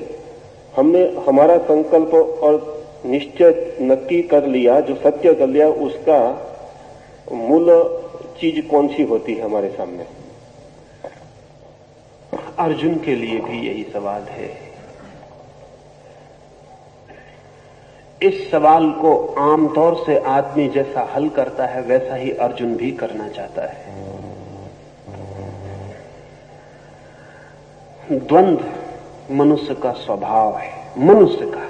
हमने हमारा संकल्प और निश्चय नक्की कर लिया, जो सत्य कर लिया, उसका मूल चीज कौन सी होती है हमारे सामने? अर्जुन के लिए भी यही सवाल है। इस सवाल को आमतौर से आदमी जैसा हल करता है वैसा ही अर्जुन भी करना चाहता है। द्वंद्व मनुष्य का स्वभाव है, मनुष्य का,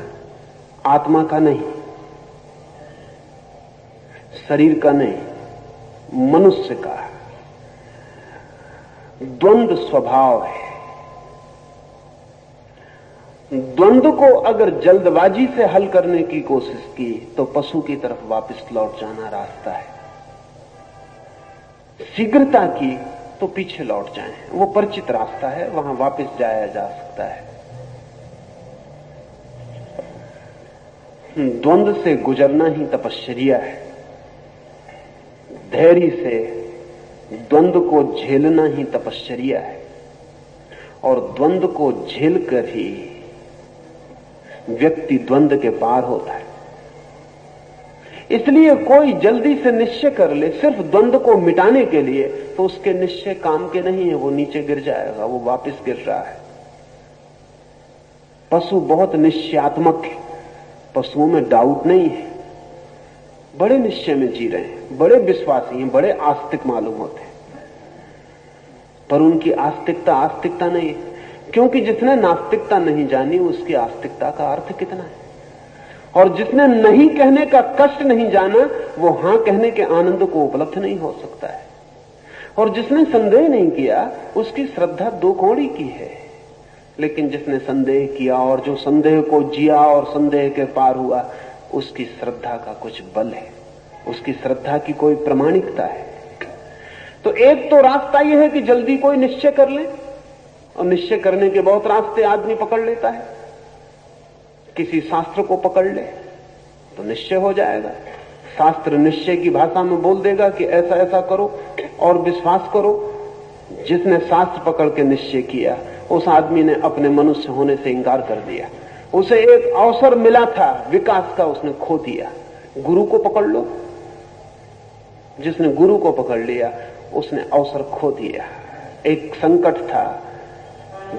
आत्मा का नहीं, शरीर का नहीं, मनुष्य का। द्वंद्व स्वभाव है। द्वंद्व को अगर जल्दबाजी से हल करने की कोशिश की तो पशु की तरफ वापस लौट जाना रास्ता है। शीघ्रता की तो पीछे लौट जाएं, वो परिचित रास्ता है, वहां वापस जाया जा सकता है। द्वंद्व से गुजरना ही तपश्चर्या है। धैर्य से द्वंद्व को झेलना ही तपश्चर्या है। और द्वंद्व को झेलकर ही व्यक्ति द्वंद्व के पार होता है। इसलिए कोई जल्दी से निश्चय कर ले सिर्फ द्वंद्व को मिटाने के लिए, तो उसके निश्चय काम के नहीं है, वो नीचे गिर जाएगा, वो वापस गिर रहा है। पशु बहुत निश्चयात्मक है, पशुओं में डाउट नहीं है, बड़े निश्चय में जी रहे हैं, बड़े विश्वासी हैं, बड़े आस्तिक मालूम होते हैं। पर उनकी आस्तिकता नहीं, क्योंकि जिसने नास्तिकता नहीं जानी उसकी आस्तिकता का अर्थ कितना है। और जिसने नहीं कहने का कष्ट नहीं जाना वो हां कहने के आनंद को उपलब्ध नहीं हो सकता है। और जिसने संदेह नहीं किया उसकी श्रद्धा दो कौड़ी की है। लेकिन जिसने संदेह किया और जो संदेह को जिया और संदेह के पार हुआ, उसकी श्रद्धा का कुछ बल है, उसकी श्रद्धा की कोई प्रामाणिकता है। तो एक तो रास्ता यह है कि जल्दी कोई निश्चय कर ले, और निश्चय करने के बहुत रास्ते आदमी पकड़ लेता है। किसी शास्त्र को पकड़ ले तो निश्चय हो जाएगा। शास्त्र निश्चय की भाषा में बोल देगा कि ऐसा ऐसा करो और विश्वास करो। जिसने शास्त्र पकड़ के निश्चय किया उस आदमी ने अपने मनुष्य होने से इंकार कर दिया। उसे एक अवसर मिला था विकास का, उसने खो दिया। गुरु को पकड़ लो, जिसने गुरु को पकड़ लिया उसने अवसर खो दिया। एक संकट था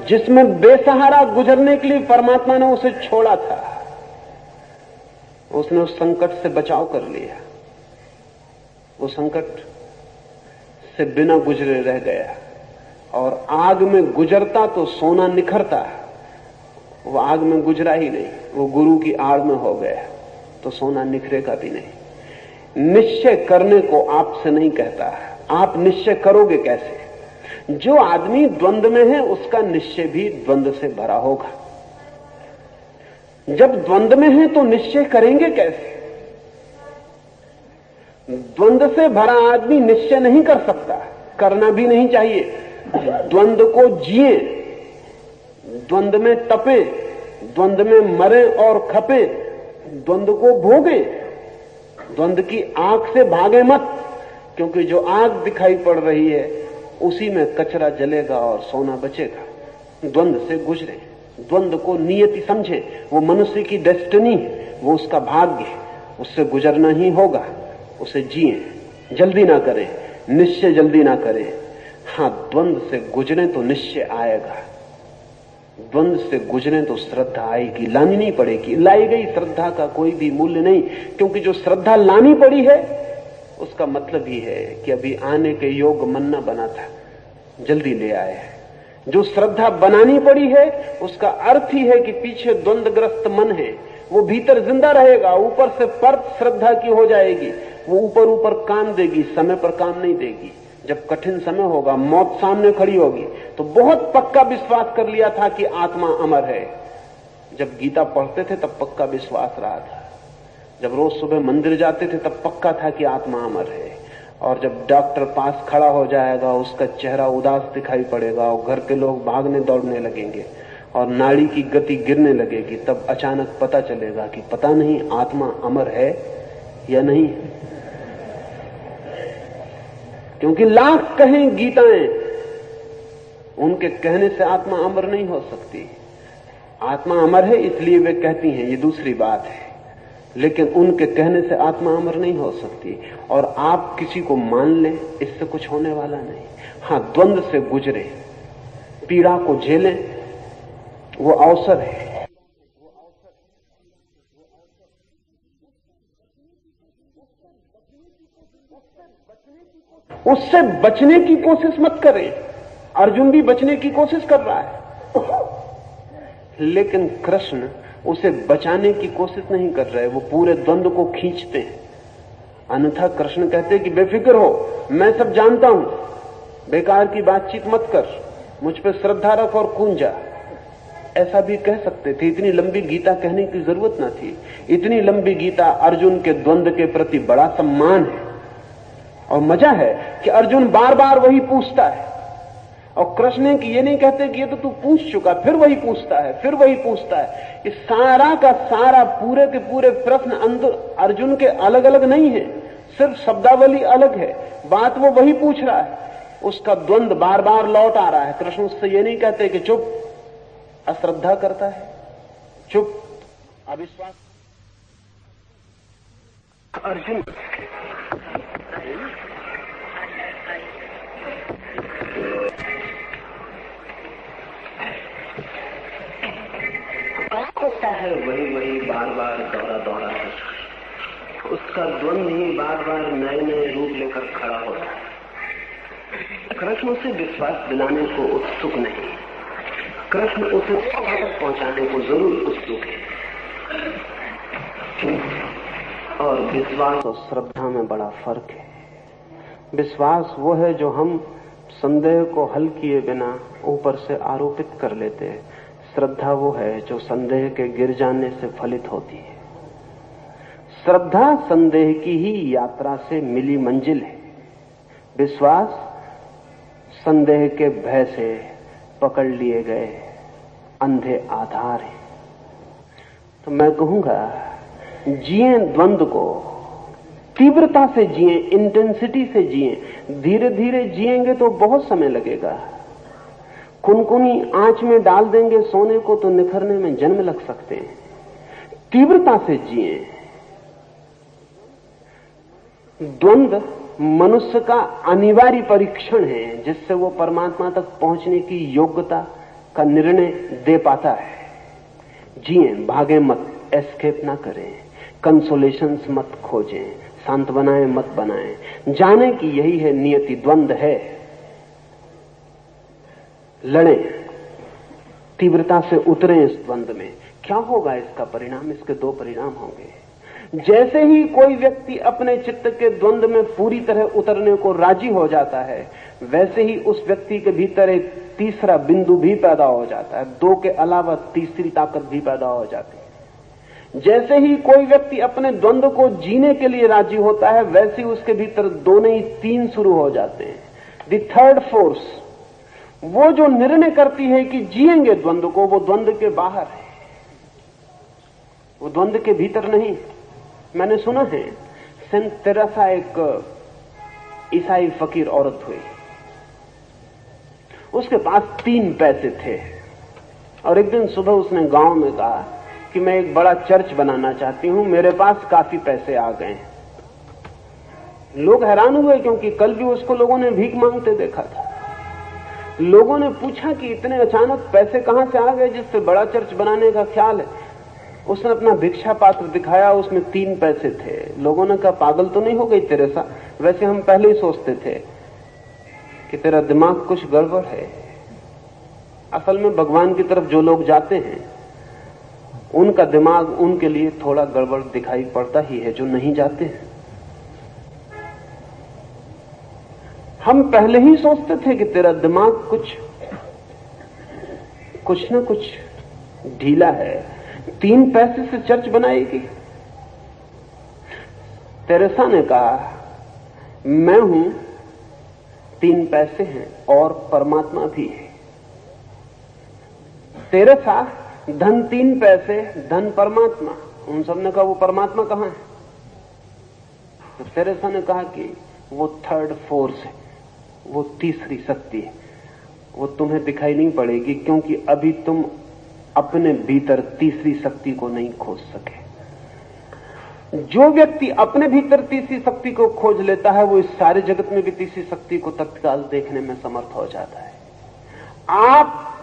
जिसमें बेसहारा गुजरने के लिए परमात्मा ने उसे छोड़ा था, उसने उस संकट से बचाव कर लिया। वो संकट से बिना गुजरे रह गया। और आग में गुजरता तो सोना निखरता, वो आग में गुजरा ही नहीं, वो गुरु की आड़ में हो गया तो सोना निखरेगा भी नहीं। निश्चय करने को आपसे नहीं कहता, आप निश्चय करोगे कैसे? जो आदमी द्वंद्व में है उसका निश्चय भी द्वंद्व से भरा होगा। जब द्वंद्व में है तो निश्चय करेंगे कैसे? द्वंद्व से भरा आदमी निश्चय नहीं कर सकता, करना भी नहीं चाहिए। द्वंद्व को जिए, द्वंद्व में तपे, द्वंद्व में मरे और खपे, द्वंद्व को भोगे। द्वंद्व की आग से भागे मत, क्योंकि जो आग दिखाई पड़ रही है उसी में कचरा जलेगा और सोना बचेगा। द्वंद्व से गुजरे, द्वंद्व को नियति समझे, वो मनुष्य की डेस्टिनी है, वो उसका भाग्य है, उससे गुजरना ही होगा। उसे जिए, जल्दी ना करें, निश्चय जल्दी ना करें। हाँ, द्वंद्व से गुजरे तो निश्चय आएगा, द्वंद्व से गुजरे तो श्रद्धा आएगी, लानी नहीं पड़ेगी। लाई गई श्रद्धा का कोई भी मूल्य नहीं, क्योंकि जो श्रद्धा लानी पड़ी है उसका मतलब ही है कि अभी आने के योग मन न बना था, जल्दी ले आए हैं। जो श्रद्धा बनानी पड़ी है उसका अर्थ ही है कि पीछे द्वंद्वग्रस्त मन है, वो भीतर जिंदा रहेगा, ऊपर से परत श्रद्धा की हो जाएगी, वो ऊपर ऊपर काम देगी, समय पर काम नहीं देगी। जब कठिन समय होगा, मौत सामने खड़ी होगी, तो बहुत पक्का विश्वास कर लिया था कि आत्मा अमर है। जब गीता पढ़ते थे तब पक्का विश्वास रहा था, जब रोज सुबह मंदिर जाते थे तब पक्का था कि आत्मा अमर है। और जब डॉक्टर पास खड़ा हो जाएगा, उसका चेहरा उदास दिखाई पड़ेगा और घर के लोग भागने दौड़ने लगेंगे और नाड़ी की गति गिरने लगेगी, तब अचानक पता चलेगा कि पता नहीं आत्मा अमर है या नहीं। क्योंकि लाख कहें गीताएं, उनके कहने से आत्मा अमर नहीं हो सकती। आत्मा अमर है इसलिए वे कहती हैं, ये दूसरी बात है, लेकिन उनके कहने से आत्मा अमर नहीं हो सकती। और आप किसी को मान लें, इससे कुछ होने वाला नहीं। हाँ, द्वंद्व से गुजरे, पीड़ा को झेलें, वो अवसर है। उससे बचने की कोशिश मत करें। अर्जुन भी बचने की कोशिश कर रहा है, लेकिन कृष्ण उसे बचाने की कोशिश नहीं कर रहे, वो पूरे द्वंद्व को खींचते हैं। अन्यथा कृष्ण कहते हैं कि बेफिक्र हो, मैं सब जानता हूं, बेकार की बातचीत मत कर, मुझ पे श्रद्धा रख और कूद जा, ऐसा भी कह सकते थे। इतनी लंबी गीता कहने की जरूरत न थी। इतनी लंबी गीता अर्जुन के द्वंद्व के प्रति बड़ा सम्मान है। और मजा है कि अर्जुन बार बार वही पूछता है, और कृष्ण की ये नहीं कहते कि ये तो तू पूछ चुका, फिर वही पूछता है, फिर वही पूछता है। इस सारा का सारा पूरे के पूरे प्रश्न अंदर अर्जुन के अलग अलग नहीं है, सिर्फ शब्दावली अलग है, बात वो वही पूछ रहा है। उसका द्वंद्व बार बार लौट आ रहा है। कृष्ण उससे ये नहीं कहते कि चुप, अश्रद्धा करता है, चुप, अविश्वास। अर्जुन होता है वही बार बार दोहरा है। उसका द्वंद्व ही बार बार नए नए रूप लेकर खड़ा होता है। कृष्ण उसे विश्वास दिलाने को उत्सुक नहीं, कृष्ण उसे तक पहुंचाने को जरूर उत्सुक है। और विश्वास और श्रद्धा में बड़ा फर्क है। विश्वास वो है जो हम संदेह को हल किए बिना ऊपर से आरोपित कर लेते हैं। श्रद्धा वो है जो संदेह के गिर जाने से फलित होती है। श्रद्धा संदेह की ही यात्रा से मिली मंजिल है। विश्वास संदेह के भय से पकड़ लिए गए अंधे आधार है। तो मैं कहूंगा, जिए द्वंद्व को, तीव्रता से जिए, इंटेंसिटी से जिए। धीरे धीरे जिएंगे तो बहुत समय लगेगा। कुनकुनी आंच में डाल देंगे सोने को तो निखरने में जन्म लग सकते हैं। तीव्रता से जिए। द्वंद्व मनुष्य का अनिवार्य परीक्षण है, जिससे वो परमात्मा तक पहुंचने की योग्यता का निर्णय दे पाता है। जिए, भागे मत, एस्केप ना करें, कंसोलेशंस मत खोजें, सांत्वनाएं मत बनाएं। जाने की यही है नियति, द्वंद्व है। लड़ें, तीव्रता से उतरें इस द्वंद्व में। क्या होगा इसका परिणाम? इसके दो परिणाम होंगे। जैसे ही कोई व्यक्ति अपने चित्त के द्वंद्व में पूरी तरह उतरने को राजी हो जाता है, वैसे ही उस व्यक्ति के भीतर एक तीसरा बिंदु भी पैदा हो जाता है। दो के अलावा तीसरी ताकत भी पैदा हो जाती है। जैसे ही कोई व्यक्ति अपने द्वंद्व को जीने के लिए राजी होता है, वैसे ही उसके भीतर दो नहीं तीन शुरू हो जाते हैं। द थर्ड फोर्स, वो जो निर्णय करती है कि जिएंगे द्वंद्व को, वो द्वंद्व के बाहर है, वो द्वंद्व के भीतर नहीं। मैंने सुना है, सेंट तेरेसा एक ईसाई फकीर औरत हुई। उसके पास 3 पैसे थे और एक दिन सुबह उसने गांव में कहा कि मैं एक बड़ा चर्च बनाना चाहती हूं, मेरे पास काफी पैसे आ गए। लोग हैरान हुए क्योंकि कल भी उसको लोगों ने भीख मांगते देखा था। लोगों ने पूछा कि इतने अचानक पैसे कहां से आ गए जिससे बड़ा चर्च बनाने का ख्याल है। उसने अपना भिक्षा पात्र दिखाया, उसमें 3 पैसे थे। लोगों ने कहा, पागल तो नहीं हो गई तेरेसा? वैसे हम पहले ही सोचते थे कि तेरा दिमाग कुछ गड़बड़ है। असल में भगवान की तरफ जो लोग जाते हैं उनका दिमाग उनके लिए थोड़ा गड़बड़ दिखाई पड़ता ही है, जो नहीं जाते हैं। हम पहले ही सोचते थे कि तेरा दिमाग कुछ न कुछ ढीला है। 3 पैसे से चर्च बनाएगी? तेरेसा ने कहा, मैं हूं, 3 पैसे हैं और परमात्मा भी है। तेरेसा, धन 3 पैसे, धन परमात्मा। उन सब ने कहा, वो परमात्मा कहां है? तो तेरेसा ने कहा कि वो थर्ड फोर्स है, वो तीसरी शक्ति है। वो तुम्हें दिखाई नहीं पड़ेगी क्योंकि अभी तुम अपने भीतर तीसरी शक्ति को नहीं खोज सके। जो व्यक्ति अपने भीतर तीसरी शक्ति को खोज लेता है, वो इस सारे जगत में भी तीसरी शक्ति को तत्काल देखने में समर्थ हो जाता है। आप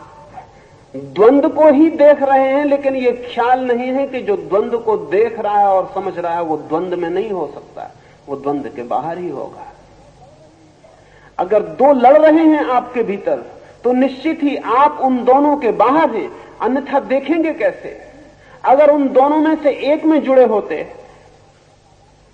द्वंद्व को ही देख रहे हैं, लेकिन ये ख्याल नहीं है कि जो द्वंद्व को देख रहा है और समझ रहा है वो द्वंद्व में नहीं हो सकता, वो द्वंद्व के बाहर ही होगा। अगर 2 लड़ रहे हैं आपके भीतर, तो निश्चित ही आप उन दोनों के बाहर हैं, अन्यथा देखेंगे कैसे? अगर उन दोनों में से एक में जुड़े होते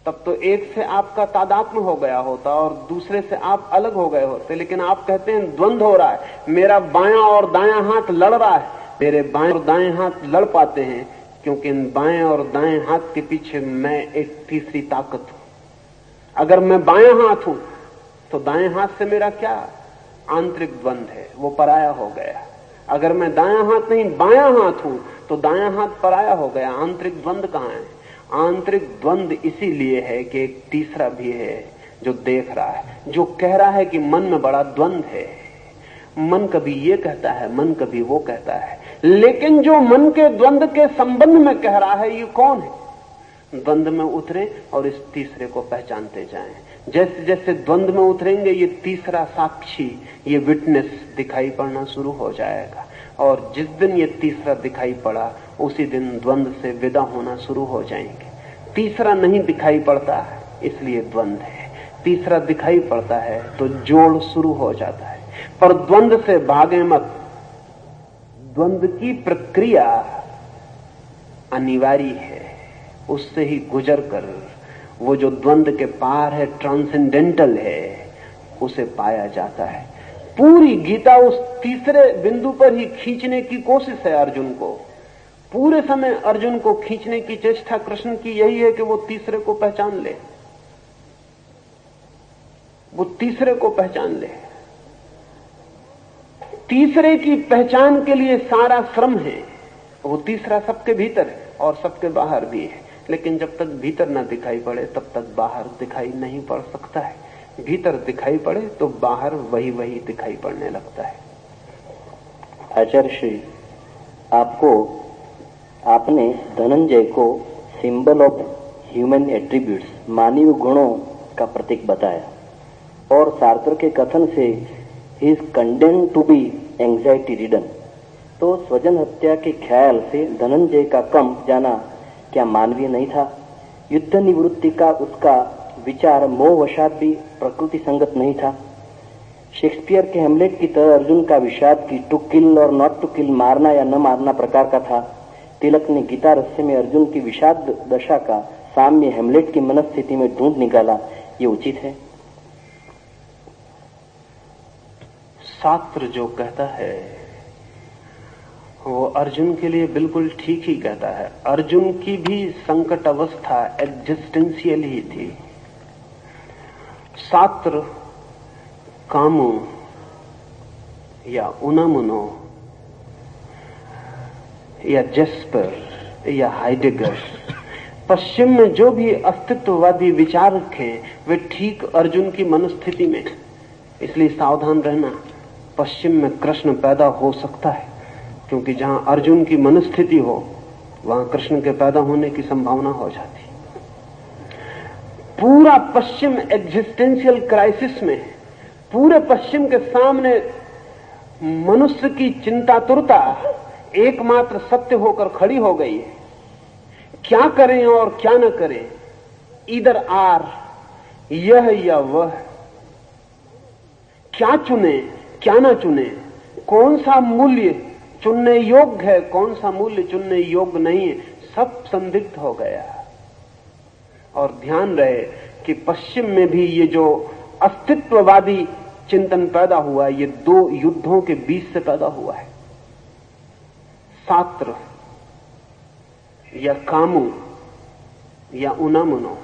तब तो एक से आपका तादात्म्य हो गया होता और दूसरे से आप अलग हो गए होते। लेकिन आप कहते हैं द्वंद्व हो रहा है, मेरा बायां और दायां हाथ लड़ रहा है। मेरे बाएं और दाएं हाथ लड़ पाते हैं क्योंकि इन बाएं और दाएं हाथ के पीछे मैं एक तीसरी ताकत हूं। अगर मैं बायां हाथ हूं तो दाएं हाथ से मेरा क्या आंतरिक द्वंद्व है, वो पराया हो गया। अगर मैं दायां हाथ नहीं बायां हाथ हूं तो दायां हाथ पराया हो गया। आंतरिक द्वंद्व कहां है? आंतरिक द्वंद्व इसीलिए है कि एक तीसरा भी है जो देख रहा है, जो कह रहा है कि मन में बड़ा द्वंद्व है। मन कभी ये कहता है, मन कभी वो कहता है, लेकिन जो मन के द्वंद्व के संबंध में कह रहा है ये कौन है? द्वंद्व में उतरे और इस तीसरे को पहचानते जाएं। जैसे जैसे द्वंद्व में उतरेंगे ये तीसरा साक्षी, ये विटनेस दिखाई पड़ना शुरू हो जाएगा। और जिस दिन ये तीसरा दिखाई पड़ा उसी दिन द्वंद्व से विदा होना शुरू हो जाएंगे। तीसरा नहीं दिखाई पड़ता इसलिए द्वंद्व है, तीसरा दिखाई पड़ता है तो जोड़ शुरू हो जाता है। पर द्वंद्व से भागे मत, द्वंद्व की प्रक्रिया अनिवार्य है, उससे ही गुजर कर वो जो द्वंद्व के पार है, ट्रांसेंडेंटल है, उसे पाया जाता है। पूरी गीता उस तीसरे बिंदु पर ही खींचने की कोशिश है अर्जुन को। पूरे समय अर्जुन को खींचने की चेष्टा कृष्ण की यही है कि वो तीसरे को पहचान ले, वो तीसरे को पहचान ले। तीसरे की पहचान के लिए सारा श्रम है। वो तीसरा सबके भीतर है और सबके बाहर भी है, लेकिन जब तक भीतर न दिखाई पड़े तब तक बाहर दिखाई नहीं पड़ सकता है। भीतर दिखाई पड़े तो बाहर वही वही दिखाई पड़ने लगता है। आचार्य श्री, आपने धनंजय को सिंबल ऑफ ह्यूमन एट्रीब्यूट्स, मानवीय गुणों का प्रतीक बताया और सार्त्र के कथन से he is condemned to be anxiety ridden. तो स्वजन हत्या के ख्याल से धनंजय का कंप जाना क्या मानवीय नहीं था? युद्ध निवृत्ति का उसका विचार मोहवशात भी प्रकृति संगत नहीं था? शेक्सपियर के हेमलेट की तरह अर्जुन का विषाद की टू किल और नॉट टू किल, मारना या न मारना प्रकार का था। तिलक ने गीता रहस्य में अर्जुन की विषाद दशा का साम्य हेमलेट की मनस्थिति में ढूंढ निकाला, ये उचित है? शास्त्र जो कहता है वो अर्जुन के लिए बिल्कुल ठीक ही कहता है। अर्जुन की भी संकट अवस्था एग्जिस्टेंशियल ही थी। शास्त्र कामो या उनामुनो या जेस्पर या हाइडेगर, पश्चिम में जो भी अस्तित्ववादी विचार रखे वे ठीक अर्जुन की मनस्थिति में। इसलिए सावधान रहना, पश्चिम में कृष्ण पैदा हो सकता है, क्योंकि जहां अर्जुन की मनस्थिति हो वहां कृष्ण के पैदा होने की संभावना हो जाती। पूरा पश्चिम एग्जिस्टेंशियल क्राइसिस में, पूरे पश्चिम के सामने मनुष्य की चिंतातुरता एकमात्र सत्य होकर खड़ी हो गई है। क्या करें और क्या न करें, इधर आर, यह या वह, क्या चुने क्या न चुने, कौन सा मूल्य चुनने योग्य है, कौन सा मूल्य चुनने योग्य नहीं है, सब संदिग्ध हो गया। और ध्यान रहे कि पश्चिम में भी ये जो अस्तित्ववादी चिंतन पैदा हुआ, ये दो युद्धों के बीच से पैदा हुआ है। शास्त्र या कामू या उनामुनो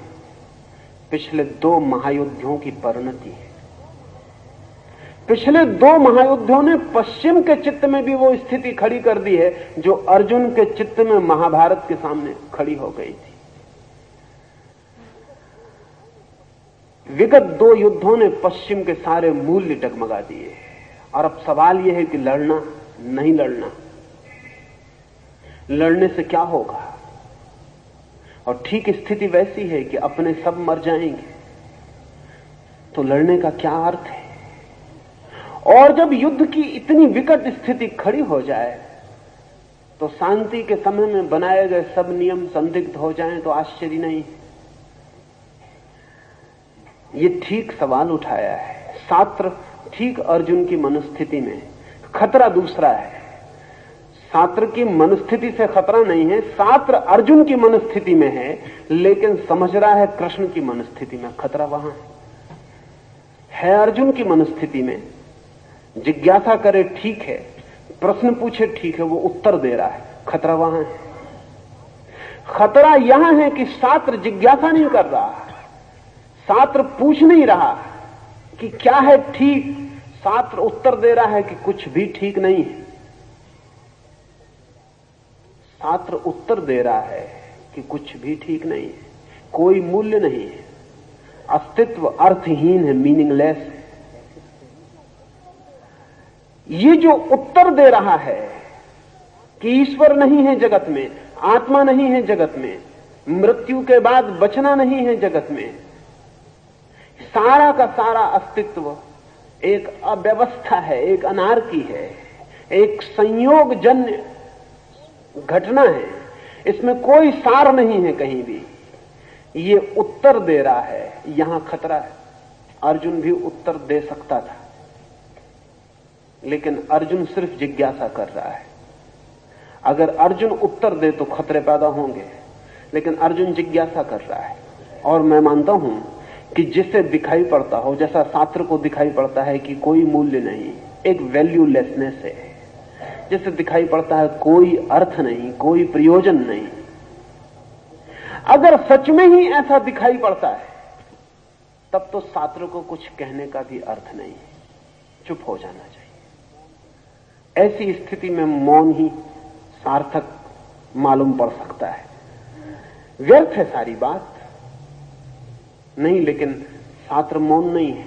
पिछले दो महायुद्धों की परिणति है। पिछले दो महायुद्धों ने पश्चिम के चित्त में भी वो स्थिति खड़ी कर दी है जो अर्जुन के चित्त में महाभारत के सामने खड़ी हो गई थी। विगत दो युद्धों ने पश्चिम के सारे मूल्य डगमगा दिए और अब सवाल यह है कि लड़ना नहीं लड़ना, लड़ने से क्या होगा। और ठीक स्थिति वैसी है कि अपने सब मर जाएंगे तो लड़ने का क्या अर्थ है। और जब युद्ध की इतनी विकट स्थिति खड़ी हो जाए तो शांति के समय में बनाए गए सब नियम संदिग्ध हो जाएं तो आश्चर्य नहीं। ये ठीक सवाल उठाया है शास्त्र, ठीक अर्जुन की मनस्थिति में। खतरा दूसरा है। छात्र की मनस्थिति से खतरा नहीं है, छात्र अर्जुन की मनस्थिति में है, लेकिन समझ रहा है कृष्ण की मनस्थिति में। खतरा वहां है अर्जुन की मनस्थिति में। जिज्ञासा करे ठीक है, प्रश्न पूछे ठीक है, वो उत्तर दे रहा है, खतरा वहां है। खतरा यहां है कि छात्र जिज्ञासा नहीं कर रहा, छात्र पूछ नहीं रहा कि क्या है ठीक, छात्र उत्तर दे रहा है कि कुछ भी ठीक नहीं है। छात्र उत्तर दे रहा है कि कुछ भी ठीक नहीं है, कोई मूल्य नहीं है, अस्तित्व अर्थहीन है, मीनिंगलेस है। ये जो उत्तर दे रहा है कि ईश्वर नहीं है जगत में, आत्मा नहीं है जगत में, मृत्यु के बाद बचना नहीं है जगत में, सारा का सारा अस्तित्व एक अव्यवस्था है, एक अनार्की है, एक संयोगजन्य घटना है, इसमें कोई सार नहीं है कहीं भी। ये उत्तर दे रहा है, यहां खतरा है। अर्जुन भी उत्तर दे सकता था, लेकिन अर्जुन सिर्फ जिज्ञासा कर रहा है। अगर अर्जुन उत्तर दे तो खतरे पैदा होंगे, लेकिन अर्जुन जिज्ञासा कर रहा है। और मैं मानता हूं कि जिसे दिखाई पड़ता हो, जैसा छात्र को दिखाई पड़ता है कि कोई मूल्य नहीं, एक वैल्यूलेसनेस है, जैसे दिखाई पड़ता है कोई अर्थ नहीं, कोई प्रयोजन नहीं, अगर सच में ही ऐसा दिखाई पड़ता है तब तो छात्र को कुछ कहने का भी अर्थ नहीं है, चुप हो जाना चाहिए। ऐसी स्थिति में मौन ही सार्थक मालूम पड़ सकता है। व्यर्थ है सारी बात नहीं, लेकिन छात्र मौन नहीं है,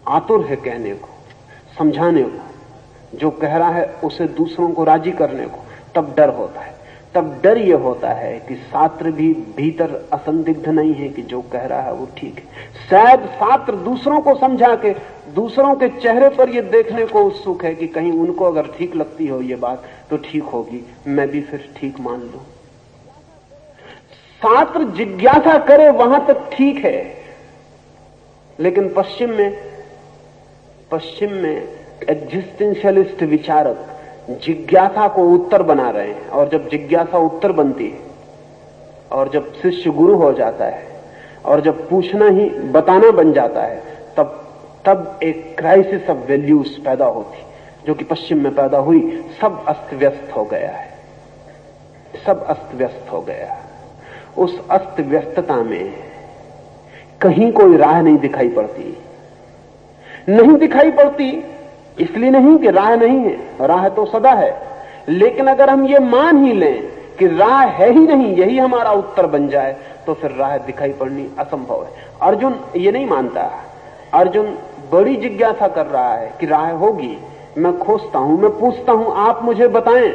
आतुर है कहने को, समझाने को, जो कह रहा है उसे दूसरों को राजी करने को। तब डर होता है, तब डर यह होता है कि छात्र भी भीतर असंदिग्ध नहीं है कि जो कह रहा है वो ठीक है। शायद छात्र दूसरों को समझा के, दूसरों के चेहरे पर यह देखने को उत्सुक है कि कहीं उनको अगर ठीक लगती हो ये बात तो ठीक होगी, मैं भी फिर ठीक मान लूं। छात्र जिज्ञासा करे वहां तक ठीक है, लेकिन पश्चिम में एग्जिस्टेंशियलिस्ट विचारक जिज्ञासा को उत्तर बना रहे हैं, और जब जिज्ञासा उत्तर बनती है, और जब शिष्य गुरु हो जाता है, और जब पूछना ही बताना बन जाता है, तब एक क्राइसिस ऑफ वैल्यूज पैदा होती, जो कि पश्चिम में पैदा हुई। सब अस्त व्यस्त हो गया है, सब अस्त व्यस्त हो गया। उस अस्त व्यस्तता में कहीं कोई राह नहीं दिखाई पड़ती। नहीं दिखाई पड़ती इसलिए नहीं कि राह नहीं है, राह तो सदा है, लेकिन अगर हम ये मान ही लें कि राह है ही नहीं, यही हमारा उत्तर बन जाए, तो फिर राह दिखाई पड़नी असंभव है। अर्जुन ये नहीं मानता। अर्जुन बड़ी जिज्ञासा कर रहा है कि राह होगी, मैं खोजता हूं, मैं पूछता हूं, आप मुझे बताएं।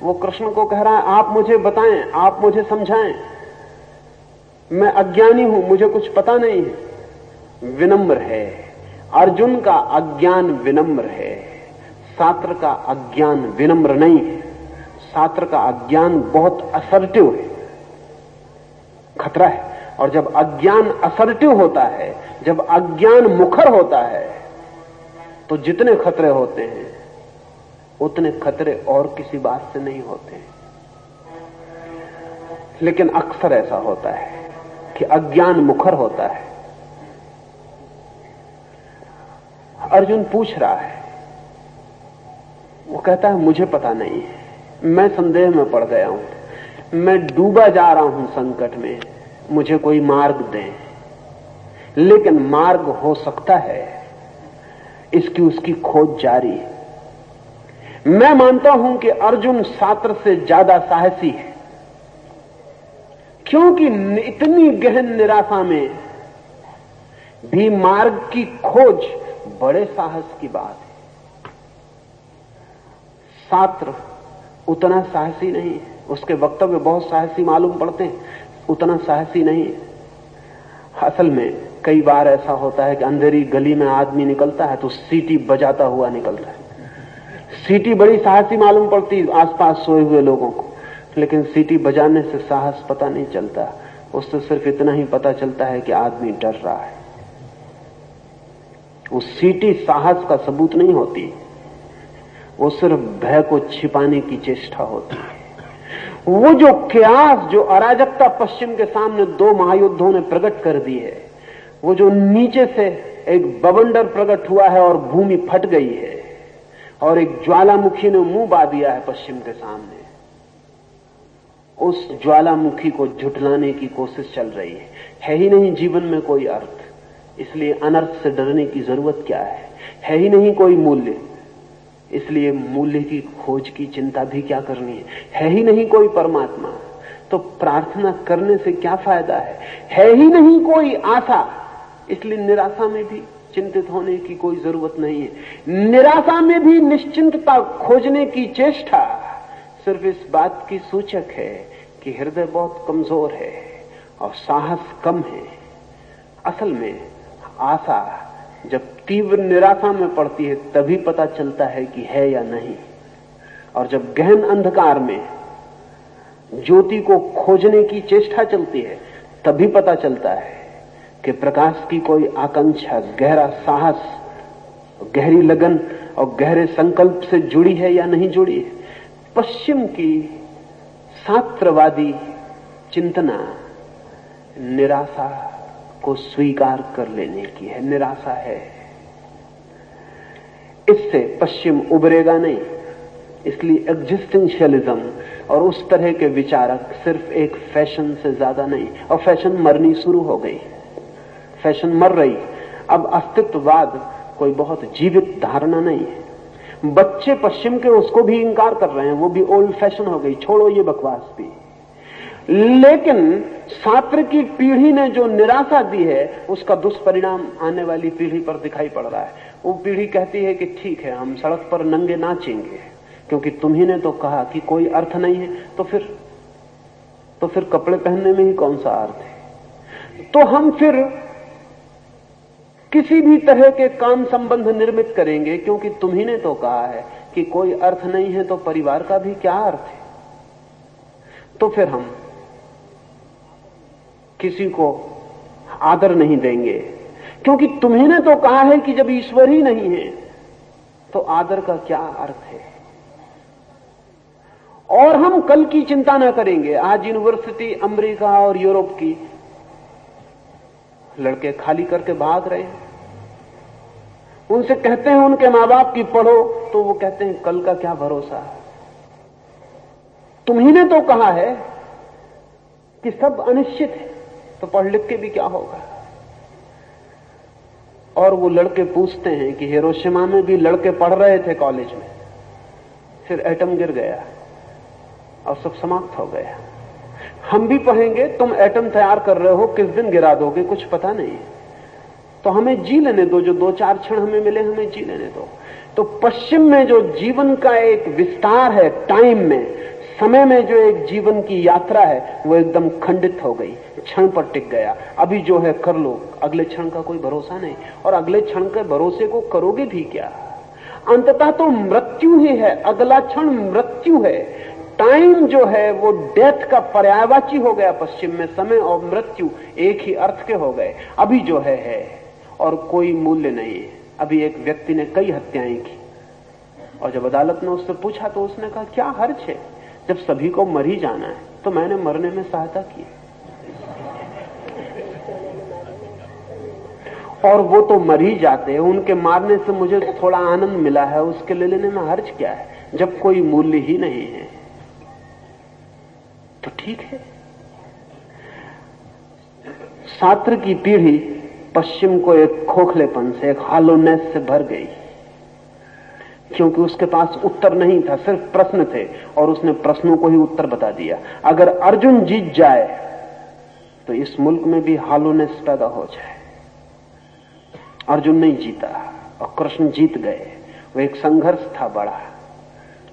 वो कृष्ण को कह रहा है आप मुझे बताएं, आप मुझे समझाएं, मैं अज्ञानी हूं, मुझे कुछ पता नहीं है। विनम्र है, अर्जुन का अज्ञान विनम्र है, छात्र का अज्ञान विनम्र नहीं है। छात्र का अज्ञान बहुत असर्टिव है, खतरा है। और जब अज्ञान असर्टिव होता है, जब अज्ञान मुखर होता है, तो जितने खतरे होते हैं उतने खतरे और किसी बात से नहीं होते। लेकिन अक्सर ऐसा होता है कि अज्ञान मुखर होता है। अर्जुन पूछ रहा है, वो कहता है मुझे पता नहीं है, मैं संदेह में पड़ गया हूं, मैं डूबा जा रहा हूं संकट में, मुझे कोई मार्ग दे। लेकिन मार्ग हो सकता है, इसकी उसकी खोज जारी है। मैं मानता हूं कि अर्जुन छात्र से ज्यादा साहसी है, क्योंकि इतनी गहन निराशा में भी मार्ग की खोज बड़े साहस की बात है। छात्र उतना साहसी नहीं है, उसके वक्तव्य बहुत साहसी मालूम पड़ते हैं, उतना साहसी नहीं है। असल में कई बार ऐसा होता है कि अंधेरी गली में आदमी निकलता है तो सीटी बजाता हुआ निकलता है। सीटी बड़ी साहसी मालूम पड़ती आसपास सोए हुए लोगों को, लेकिन सीटी बजाने से साहस पता नहीं चलता, उससे सिर्फ इतना ही पता चलता है कि आदमी डर रहा है। वो सीटी साहस का सबूत नहीं होती। वो सिर्फ भय को छिपाने की चेष्टा होती है। वो जो क्यास, जो अराजकता पश्चिम के सामने 2 महायुद्धों ने प्रकट कर दी है, वो जो नीचे से एक बवंडर प्रकट हुआ है और भूमि फट गई है और एक ज्वालामुखी ने मुंह बा दिया है पश्चिम के सामने, उस ज्वालामुखी को झुठलाने की कोशिश चल रही है ही नहीं जीवन में कोई अर्थ, इसलिए अनर्थ से डरने की जरूरत क्या है ही नहीं कोई मूल्य, इसलिए मूल्य की खोज की चिंता भी क्या करनी है ही नहीं कोई परमात्मा, तो प्रार्थना करने से क्या फायदा है ही नहीं कोई आशा, इसलिए निराशा में भी चिंतित होने की कोई जरूरत नहीं है। निराशा में भी निश्चिंतता खोजने की चेष्टा सिर्फ इस बात की सूचक है कि हृदय बहुत कमजोर है और साहस कम है। असल में आशा जब तीव्र निराशा में पड़ती है तभी पता चलता है कि है या नहीं, और जब गहन अंधकार में ज्योति को खोजने की चेष्टा चलती है तभी पता चलता है कि प्रकाश की कोई आकांक्षा, गहरा साहस, गहरी लगन और गहरे संकल्प से जुड़ी है या नहीं जुड़ी है। पश्चिम की शास्त्रवादी चिंतना निराशा को स्वीकार कर लेने की है, निराशा है, इससे पश्चिम उभरेगा नहीं। इसलिए एग्जिस्टेंशियलिज्म और उस तरह के विचारक सिर्फ एक फैशन से ज्यादा नहीं, और फैशन मरनी शुरू हो गई, फैशन मर रही। अब अस्तित्ववाद कोई बहुत जीवित धारणा नहीं है। बच्चे पश्चिम के उसको भी इंकार कर रहे हैं, वो भी ओल्ड फैशन हो गई, छोड़ो ये बकवास भी। लेकिन छात्र की पीढ़ी ने जो निराशा दी है उसका दुष्परिणाम आने वाली पीढ़ी पर दिखाई पड़ रहा है। वो पीढ़ी कहती है कि ठीक है, हम सड़क पर नंगे नाचेंगे क्योंकि तुम्ही ने तो कहा कि कोई अर्थ नहीं है, तो फिर कपड़े पहनने में ही कौन सा अर्थ है। तो हम फिर किसी भी तरह के काम संबंध निर्मित करेंगे क्योंकि तुम्ही ने तो कहा है कि कोई अर्थ नहीं है, तो परिवार का भी क्या अर्थ है। तो फिर हम किसी को आदर नहीं देंगे क्योंकि तुम्ही ने तो कहा है कि जब ईश्वर ही नहीं है तो आदर का क्या अर्थ है। और हम कल की चिंता ना करेंगे। आज यूनिवर्सिटी अमेरिका और यूरोप की लड़के खाली करके भाग रहे हैं, उनसे कहते हैं उनके मां बाप की पढ़ो, तो वो कहते हैं कल का क्या भरोसा, तुम्ही ने तो कहा है कि सब अनिश्चित है, तो पढ़ लिख के भी क्या होगा। और वो लड़के पूछते हैं कि हिरोशिमा में भी लड़के पढ़ रहे थे कॉलेज में, फिर एटम गिर गया और सब समाप्त हो गया। हम भी पढ़ेंगे, तुम एटम तैयार कर रहे हो, किस दिन गिरा दोगे कुछ पता नहीं, तो हमें जी लेने दो, जो 2-4 क्षण हमें मिले हमें जी लेने दो। तो पश्चिम में जो जीवन का एक विस्तार है, टाइम में, समय में जो एक जीवन की यात्रा है, वो एकदम खंडित हो गई, क्षण पर टिक गया। अभी जो है कर लो, अगले क्षण का कोई भरोसा नहीं, और अगले क्षण के भरोसे को करोगे भी क्या। अंततः तो मृत्यु ही है, अगला क्षण मृत्यु है। टाइम जो है वो डेथ का पर्यायवाची हो गया पश्चिम में, समय और मृत्यु एक ही अर्थ के हो गए। अभी जो है और कोई मूल्य नहीं है। अभी एक व्यक्ति ने कई हत्याएं की और जब अदालत ने उससे पूछा तो उसने कहा क्या हर्ज है, जब सभी को मर ही जाना है तो मैंने मरने में सहायता की, और वो तो मर ही जाते हैं, उनके मारने से मुझे थोड़ा आनंद मिला है, उसके ले लेने में हर्ज क्या है। जब कोई मूल्य ही नहीं है तो ठीक है। छात्र की पीढ़ी पश्चिम को एक खोखलेपन से, एक हॉलोनेस से भर गई, क्योंकि उसके पास उत्तर नहीं था, सिर्फ प्रश्न थे और उसने प्रश्नों को ही उत्तर बता दिया। अगर अर्जुन जीत जाए तो इस मुल्क में भी हॉलोनेस पैदा हो जाए। अर्जुन नहीं जीता और कृष्ण जीत गए, वो एक संघर्ष था बड़ा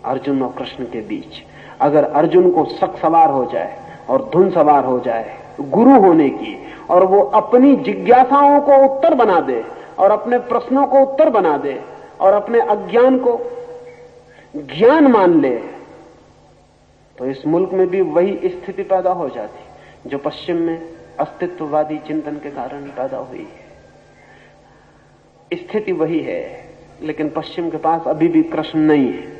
अर्जुन और कृष्ण के बीच। अगर अर्जुन को शक सवार हो जाए और धुन सवार हो जाए गुरु होने की, और वो अपनी जिज्ञासाओं को उत्तर बना दे और अपने प्रश्नों को उत्तर बना दे और अपने अज्ञान को ज्ञान मान ले, तो इस मुल्क में भी वही स्थिति पैदा हो जाती जो पश्चिम में अस्तित्ववादी चिंतन के कारण पैदा हुई है। स्थिति वही है लेकिन पश्चिम के पास अभी भी कृष्ण नहीं है।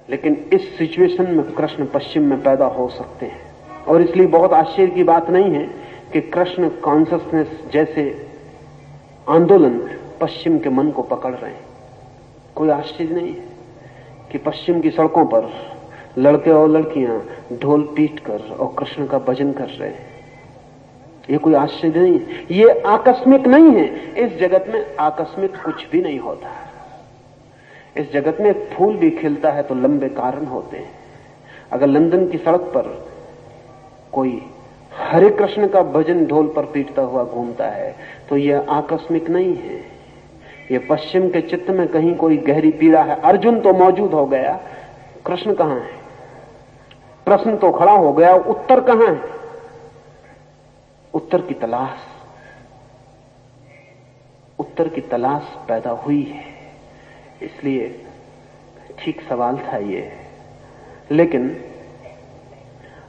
लेकिन इस सिचुएशन में कृष्ण पश्चिम में पैदा हो सकते हैं, और इसलिए बहुत आश्चर्य की बात नहीं है कि कृष्ण कॉन्शसनेस जैसे आंदोलन पश्चिम के मन को पकड़ रहे हैं। कोई आश्चर्य नहीं है कि पश्चिम की सड़कों पर लड़के और लड़कियां ढोल पीटकर और कृष्ण का भजन कर रहे हैं। ये कोई आश्चर्य नहीं है, ये आकस्मिक नहीं है। इस जगत में आकस्मिक कुछ भी नहीं होता। इस जगत में एक फूल भी खिलता है तो लंबे कारण होते हैं। अगर लंदन की सड़क पर कोई हरे कृष्ण का भजन ढोल पर पीटता हुआ घूमता है तो यह आकस्मिक नहीं है। यह पश्चिम के चित्त में कहीं कोई गहरी पीड़ा है। अर्जुन तो मौजूद हो गया, कृष्ण कहां है? प्रश्न तो खड़ा हो गया, उत्तर कहां है? उत्तर की तलाश, उत्तर की तलाश पैदा हुई है। इसलिए ठीक सवाल था ये। लेकिन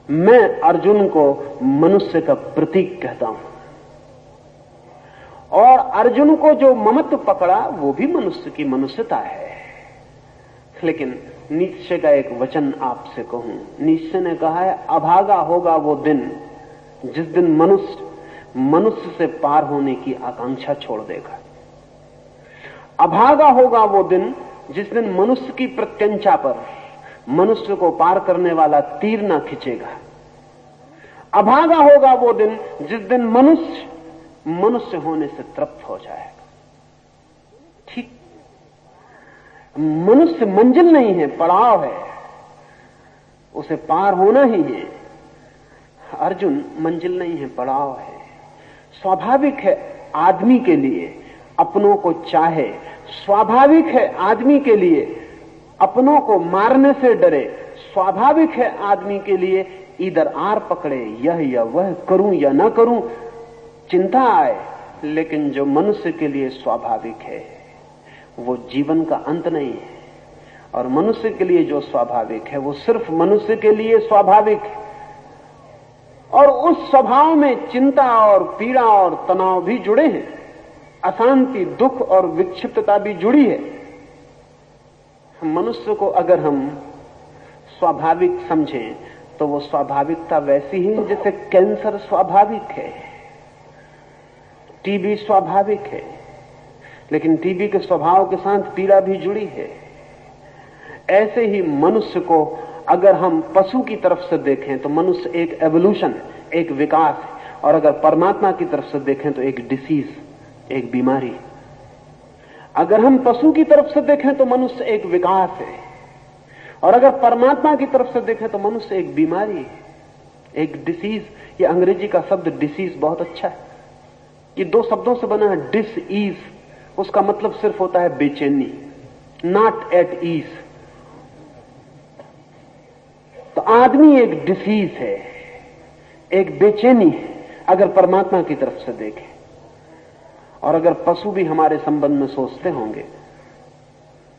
मैं अर्जुन को मनुष्य का प्रतीक कहता हूं, और अर्जुन को जो ममत्व पकड़ा वो भी मनुष्य की मनुष्यता है। लेकिन नीत्शे का एक वचन आपसे कहूं। नीत्शे ने कहा है, अभागा होगा वो दिन जिस दिन मनुष्य से पार होने की आकांक्षा छोड़ देगा। अभागा होगा वो दिन जिस दिन मनुष्य की प्रत्यंचा पर मनुष्य को पार करने वाला तीर ना खिंचेगा। अभागा होगा वो दिन जिस दिन मनुष्य होने से तृप्त हो जाएगा। ठीक, मनुष्य मंजिल नहीं है, पड़ाव है, उसे पार होना ही है। अर्जुन मंजिल नहीं है, पड़ाव है। स्वाभाविक है आदमी के लिए अपनों को चाहे, स्वाभाविक है आदमी के लिए अपनों को मारने से डरे, स्वाभाविक है आदमी के लिए इधर आर पकड़े, यह या वह करूं या ना करूं, चिंता आए। लेकिन जो मनुष्य के लिए स्वाभाविक है वो जीवन का अंत नहीं है, और मनुष्य के लिए जो स्वाभाविक है वो सिर्फ मनुष्य के लिए स्वाभाविक है। और उस स्वभाव में चिंता और पीड़ा और तनाव भी जुड़े हैं, अशांति, दुख और विक्षिप्तता भी जुड़ी है। मनुष्य को अगर हम स्वाभाविक समझें तो वो स्वाभाविकता वैसी ही है जैसे कैंसर स्वाभाविक है, टीबी स्वाभाविक है, लेकिन टीबी के स्वभाव के साथ पीड़ा भी जुड़ी है। ऐसे ही मनुष्य को अगर हम पशु की तरफ से देखें तो मनुष्य एक एवोल्यूशन, एक विकास है, और अगर परमात्मा की तरफ से देखें तो एक डिसीज, एक बीमारी। अगर हम पशु की तरफ से देखें तो मनुष्य एक विकास है, और अगर परमात्मा की तरफ से देखें तो मनुष्य एक बीमारी है, एक डिसीज। ये अंग्रेजी का शब्द डिसीज बहुत अच्छा है, ये दो शब्दों से बना है, डिस ईज। उसका मतलब सिर्फ होता है बेचैनी, नॉट एट ईज। तो आदमी एक डिसीज है, एक बेचैनी है अगर परमात्मा की तरफ से देखें। और अगर पशु भी हमारे संबंध में सोचते होंगे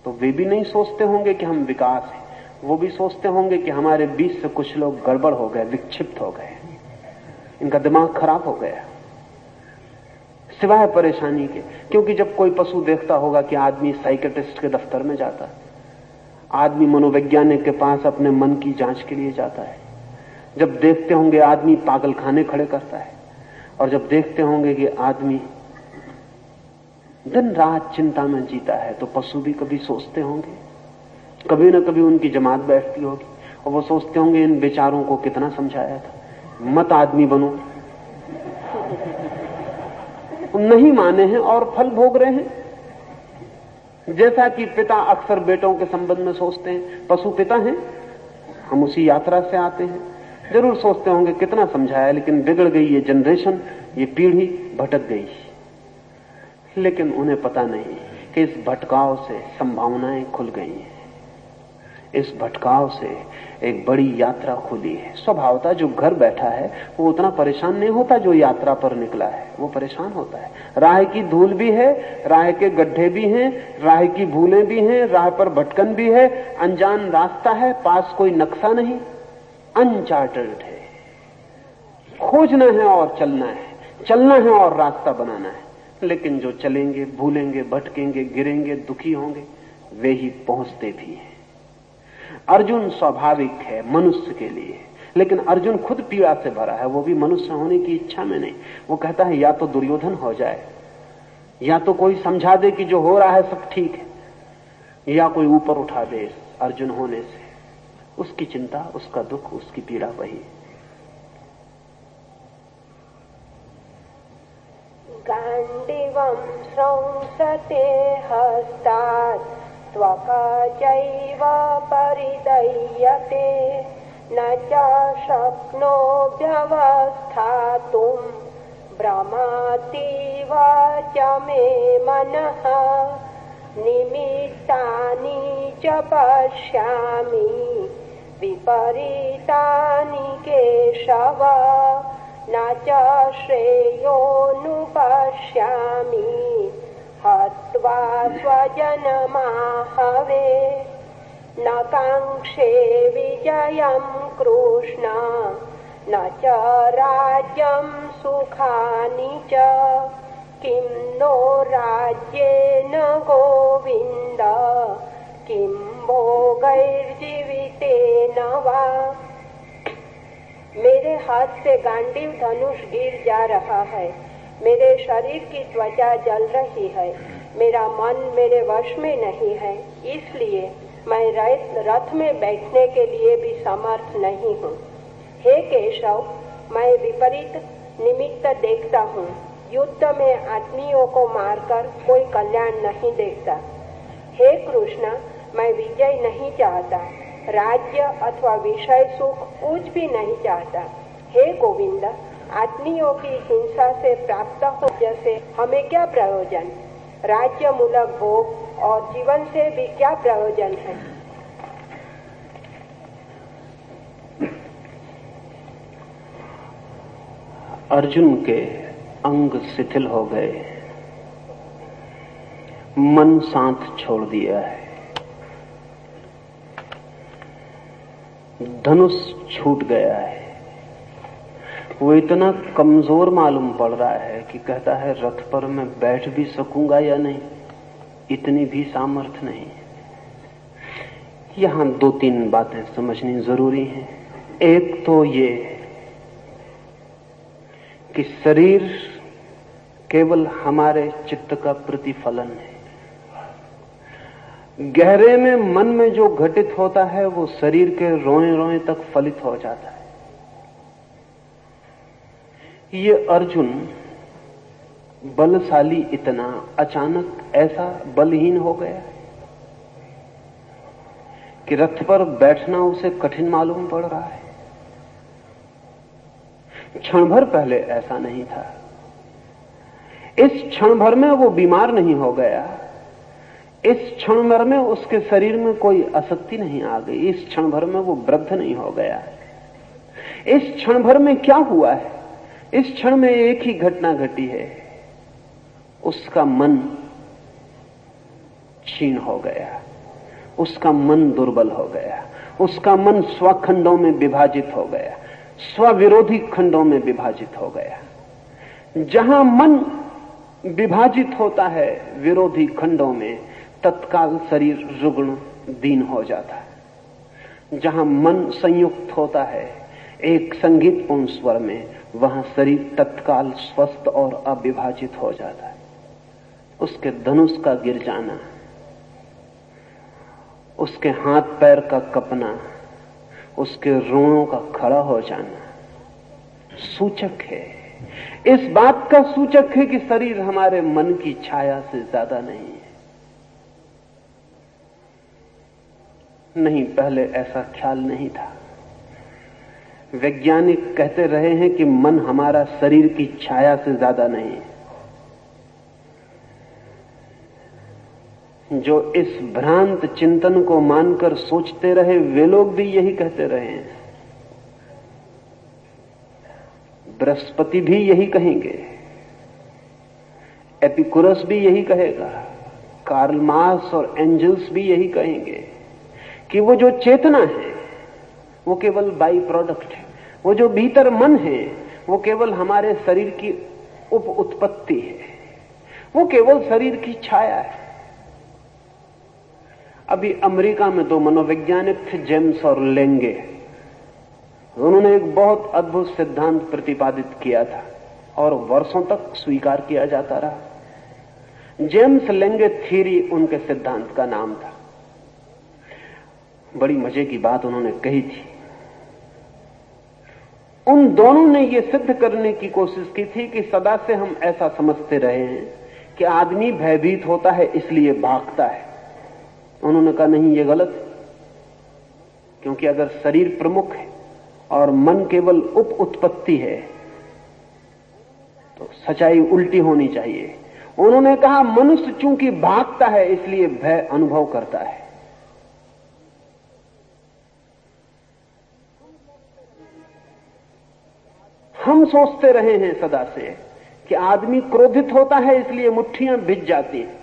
तो वे भी नहीं सोचते होंगे कि हम विकास हैं, वो भी सोचते होंगे कि हमारे बीच से कुछ लोग गड़बड़ हो गए, विक्षिप्त हो गए, इनका दिमाग खराब हो गया, सिवाय परेशानी के। क्योंकि जब कोई पशु देखता होगा कि आदमी साइकियाट्रिस्ट के दफ्तर में जाता है, आदमी मनोवैज्ञानिक के पास अपने मन की जांच के लिए जाता है, जब देखते होंगे आदमी पागलखाने खड़े करता है, और जब देखते होंगे कि आदमी दिन रात चिंता में जीता है, तो पशु भी कभी सोचते होंगे, कभी न कभी उनकी जमात बैठती होगी और वो सोचते होंगे इन बेचारों को कितना समझाया था, मत आदमी बनो। नहीं माने हैं और फल भोग रहे हैं। जैसा कि पिता अक्सर बेटों के संबंध में सोचते हैं, पशु पिता हैं, हम उसी यात्रा से आते हैं, जरूर सोचते होंगे कितना समझाया लेकिन बिगड़ गई ये जनरेशन, ये पीढ़ी भटक गई। लेकिन उन्हें पता नहीं कि इस भटकाव से संभावनाएं खुल गई हैं, इस भटकाव से एक बड़ी यात्रा खुली है। स्वभावतः जो घर बैठा है वो उतना परेशान नहीं होता, जो यात्रा पर निकला है वो परेशान होता है। राह की धूल भी है, राह के गड्ढे भी हैं, राह की भूलें भी हैं, राह पर भटकन भी है, अनजान रास्ता है, पास कोई नक्शा नहीं, अनचार्टर्ड है, खोजना है और चलना है। चलना है और रास्ता बनाना है। लेकिन जो चलेंगे, भूलेंगे, भटकेंगे, गिरेंगे, दुखी होंगे, वे ही पहुंचते भी हैं। अर्जुन स्वाभाविक है मनुष्य के लिए, लेकिन अर्जुन खुद पीड़ा से भरा है। वो भी मनुष्य होने की इच्छा में नहीं। वो कहता है या तो दुर्योधन हो जाए, या तो कोई समझा दे कि जो हो रहा है सब ठीक है, या कोई ऊपर उठा दे अर्जुन होने से। उसकी चिंता, उसका दुख, उसकी पीड़ा वही। गांडीवं संसते हस्तात् त्वकचैव परिदह्यते न च शक्नोऽभ्यवस्थातुं भ्रमतीव च मे मनः निमित्तानि च पश्यामि विपरीतानि केशव न च श्रेयोऽनुपश्यामि हत्वा स्वजनमाहवे न काङ्क्षे विजयं कृष्ण न च राज्यं सुखानि च किं नो राज्येन गोविन्द किं भोगैर्जीवितेन वा। मेरे हाथ से गांडीव धनुष गिर जा रहा है, मेरे शरीर की त्वचा जल रही है, मेरा मन मेरे वश में नहीं है, इसलिए मैं रथ में बैठने के लिए भी समर्थ नहीं हूँ। हे केशव, मैं विपरीत निमित्त देखता हूँ। युद्ध में आदमियों को मारकर कोई कल्याण नहीं देखता। हे कृष्ण, मैं विजय नहीं चाहता, राज्य अथवा विषय सुख कुछ भी नहीं चाहता। हे गोविंद, आदमियों की हिंसा से प्राप्त हो जैसे हमें क्या प्रयोजन? राज्य मूलक भोग और जीवन से भी क्या प्रयोजन है? अर्जुन के अंग शिथिल हो गए, मन साथ छोड़ दिया है, धनुष छूट गया है। वो इतना कमजोर मालूम पड़ रहा है कि कहता है रथ पर मैं बैठ भी सकूंगा या नहीं, इतनी भी सामर्थ्य नहीं। यहां दो तीन बातें समझनी जरूरी हैं। एक तो ये कि शरीर केवल हमारे चित्त का प्रतिफलन है। गहरे में मन में जो घटित होता है वो शरीर के रोए रोए तक फलित हो जाता है। ये अर्जुन बलशाली इतना अचानक ऐसा बलहीन हो गया कि रथ पर बैठना उसे कठिन मालूम पड़ रहा है। क्षण भर पहले ऐसा नहीं था। इस क्षण भर में वो बीमार नहीं हो गया, इस क्षण भर में उसके शरीर में कोई आसक्ति नहीं आ गई, इस क्षण भर में वो वृद्ध नहीं हो गया। इस क्षण भर में क्या हुआ है? इस क्षण में एक ही घटना घटी है, उसका मन क्षीण हो गया, उसका मन दुर्बल हो गया, उसका मन स्वखंडों में विभाजित हो गया, स्वविरोधी खंडों में विभाजित हो गया। जहां मन विभाजित होता है विरोधी खंडों में, तत्काल शरीर रुग्ण दीन हो जाता है। जहां मन संयुक्त होता है एक संगीतपूर्ण स्वर में, वहां शरीर तत्काल स्वस्थ और अविभाजित हो जाता है। उसके धनुष का गिर जाना, उसके हाथ पैर का कपना, उसके रोणों का खड़ा हो जाना सूचक है, इस बात का सूचक है कि शरीर हमारे मन की छाया से ज्यादा नहीं है। नहीं, पहले ऐसा ख्याल नहीं था। वैज्ञानिक कहते रहे हैं कि मन हमारा शरीर की छाया से ज्यादा नहीं है। जो इस भ्रांत चिंतन को मानकर सोचते रहे वे लोग भी यही कहते रहे हैं। बृहस्पति भी यही कहेंगे, एपिकुरस भी यही कहेगा, कार्ल मार्क्स और एंजल्स भी यही कहेंगे कि वो जो चेतना है वो केवल बाई प्रोडक्ट है। वो जो भीतर मन है वो केवल हमारे शरीर की उप उत्पत्ति है, वो केवल शरीर की छाया है। अभी अमेरिका में 2 मनोवैज्ञानिक थे, जेम्स और लेंगे। उन्होंने एक बहुत अद्भुत सिद्धांत प्रतिपादित किया था और वर्षों तक स्वीकार किया जाता रहा। जेम्स लेंगे थ्योरी उनके सिद्धांत का नाम था। बड़ी मजे की बात उन्होंने कही थी। उन दोनों ने यह सिद्ध करने की कोशिश की थी कि सदा से हम ऐसा समझते रहे हैं कि आदमी भयभीत होता है इसलिए भागता है। उन्होंने कहा नहीं, यह गलत है, क्योंकि अगर शरीर प्रमुख है और मन केवल उप उत्पत्ति है तो सच्चाई उल्टी होनी चाहिए। उन्होंने कहा मनुष्य चूंकि भागता है इसलिए भय अनुभव करता है। हम सोचते रहे हैं सदा से कि आदमी क्रोधित होता है इसलिए मुट्ठियां भिज जाती हैं,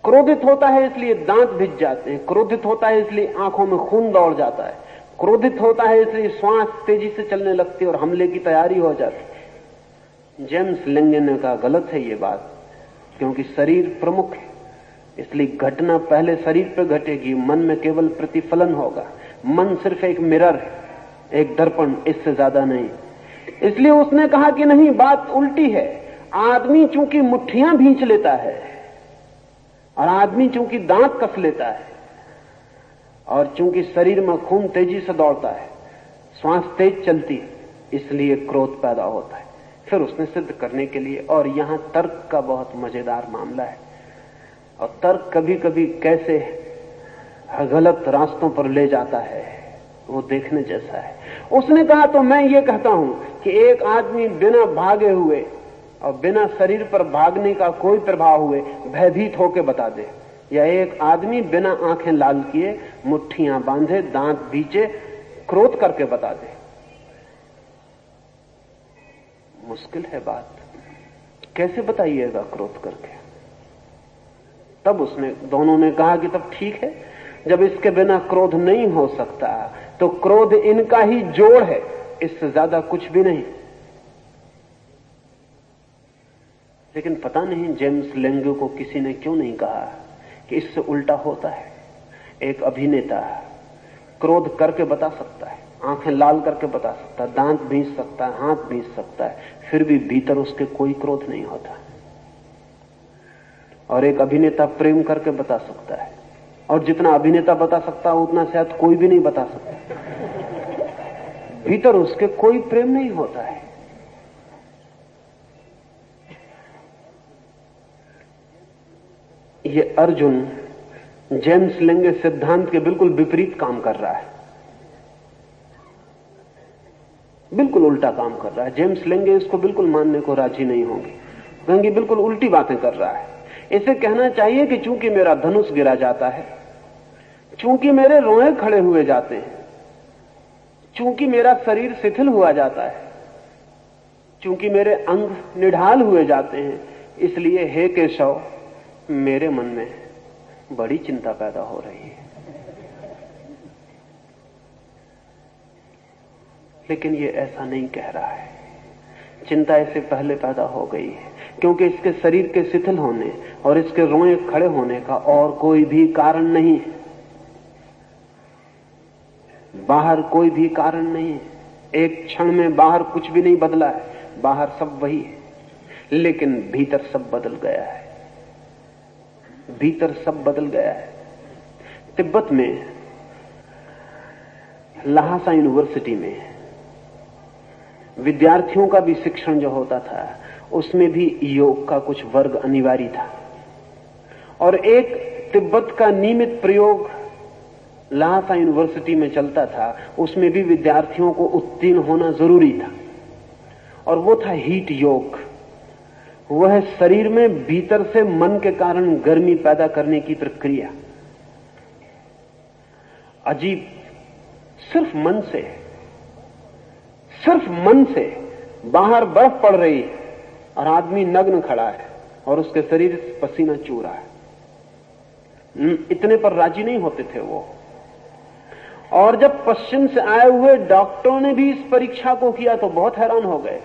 क्रोधित होता है इसलिए दांत भिज जाते हैं, क्रोधित होता है इसलिए आंखों में खून दौड़ जाता है, क्रोधित होता है इसलिए श्वास तेजी से चलने लगती है और हमले की तैयारी हो जाती। जेम्स लेंगे ने कहा गलत है ये बात, क्योंकि शरीर प्रमुख है इसलिए घटना पहले शरीर पर घटेगी, मन में केवल प्रतिफलन होगा। मन सिर्फ एक मिरर है, एक दर्पण, इससे ज्यादा नहीं। इसलिए उसने कहा कि नहीं, बात उल्टी है। आदमी चूंकि मुट्ठियां भींच लेता है और आदमी चूंकि दांत कस लेता है और चूंकि शरीर में खून तेजी से दौड़ता है, श्वास तेज चलती, इसलिए क्रोध पैदा होता है। फिर उसने सिद्ध करने के लिए, और यहां तर्क का बहुत मजेदार मामला है, और तर्क कभी कभी कैसे गलत रास्तों पर ले जाता है वो देखने जैसा है। उसने कहा तो मैं ये कहता हूं कि एक आदमी बिना भागे हुए और बिना शरीर पर भागने का कोई प्रभाव हुए भयभीत होकर बता दे, या एक आदमी बिना आंखें लाल किए, मुट्ठियां बांधे, दांत बीचे, क्रोध करके बता दे। मुश्किल है बात, कैसे बताइएगा क्रोध करके? तब उसने, दोनों ने कहा कि तब ठीक है, जब इसके बिना क्रोध नहीं हो सकता तो क्रोध इनका ही जोड़ है, इससे ज्यादा कुछ भी नहीं। लेकिन पता नहीं जेम्स लेंगे को किसी ने क्यों नहीं कहा कि इससे उल्टा होता है। एक अभिनेता क्रोध करके बता सकता है, आंखें लाल करके बता सकता है, दांत भींच सकता है, हाथ भींच सकता है, फिर भी भीतर उसके कोई क्रोध नहीं होता। और एक अभिनेता प्रेम करके बता सकता है, और जितना अभिनेता बता सकता है उतना शायद कोई भी नहीं बता सकता, भीतर उसके कोई प्रेम नहीं होता है। ये अर्जुन जेम्स लेंगे सिद्धांत के बिल्कुल विपरीत काम कर रहा है, बिल्कुल उल्टा काम कर रहा है। जेम्स लेंगे इसको बिल्कुल मानने को राजी नहीं होंगे, कहेंगे बिल्कुल उल्टी बातें कर रहा है। इसे कहना चाहिए कि चूंकि मेरा धनुष गिरा जाता है, चूंकि मेरे रोए खड़े हुए जाते हैं, चूंकि मेरा शरीर शिथिल हुआ जाता है, चूंकि मेरे अंग निढाल हुए जाते हैं, इसलिए हे केशव मेरे मन में बड़ी चिंता पैदा हो रही है। लेकिन ये ऐसा नहीं कह रहा है, चिंता इससे पहले पैदा हो गई है, क्योंकि इसके शरीर के शिथिल होने और इसके रोए खड़े होने का और कोई भी कारण नहीं है, बाहर कोई भी कारण नहीं है। एक क्षण में बाहर कुछ भी नहीं बदला है, बाहर सब वही है, लेकिन भीतर सब बदल गया है, भीतर सब बदल गया है। तिब्बत में लहासा यूनिवर्सिटी में विद्यार्थियों का भी शिक्षण जो होता था उसमें भी योग का कुछ वर्ग अनिवार्य था, और एक तिब्बत का नियमित प्रयोग लहासा यूनिवर्सिटी में चलता था, उसमें भी विद्यार्थियों को उत्तीर्ण होना जरूरी था, और वो था हीट योग। वह शरीर में भीतर से मन के कारण गर्मी पैदा करने की प्रक्रिया। अजीब, सिर्फ मन से बाहर बर्फ पड़ रही है और आदमी नग्न खड़ा है और उसके शरीर से पसीना चू रहा है। इतने पर राजी नहीं होते थे वो। और जब पश्चिम से आए हुए डॉक्टरों ने भी इस परीक्षा को किया तो बहुत हैरान हो गए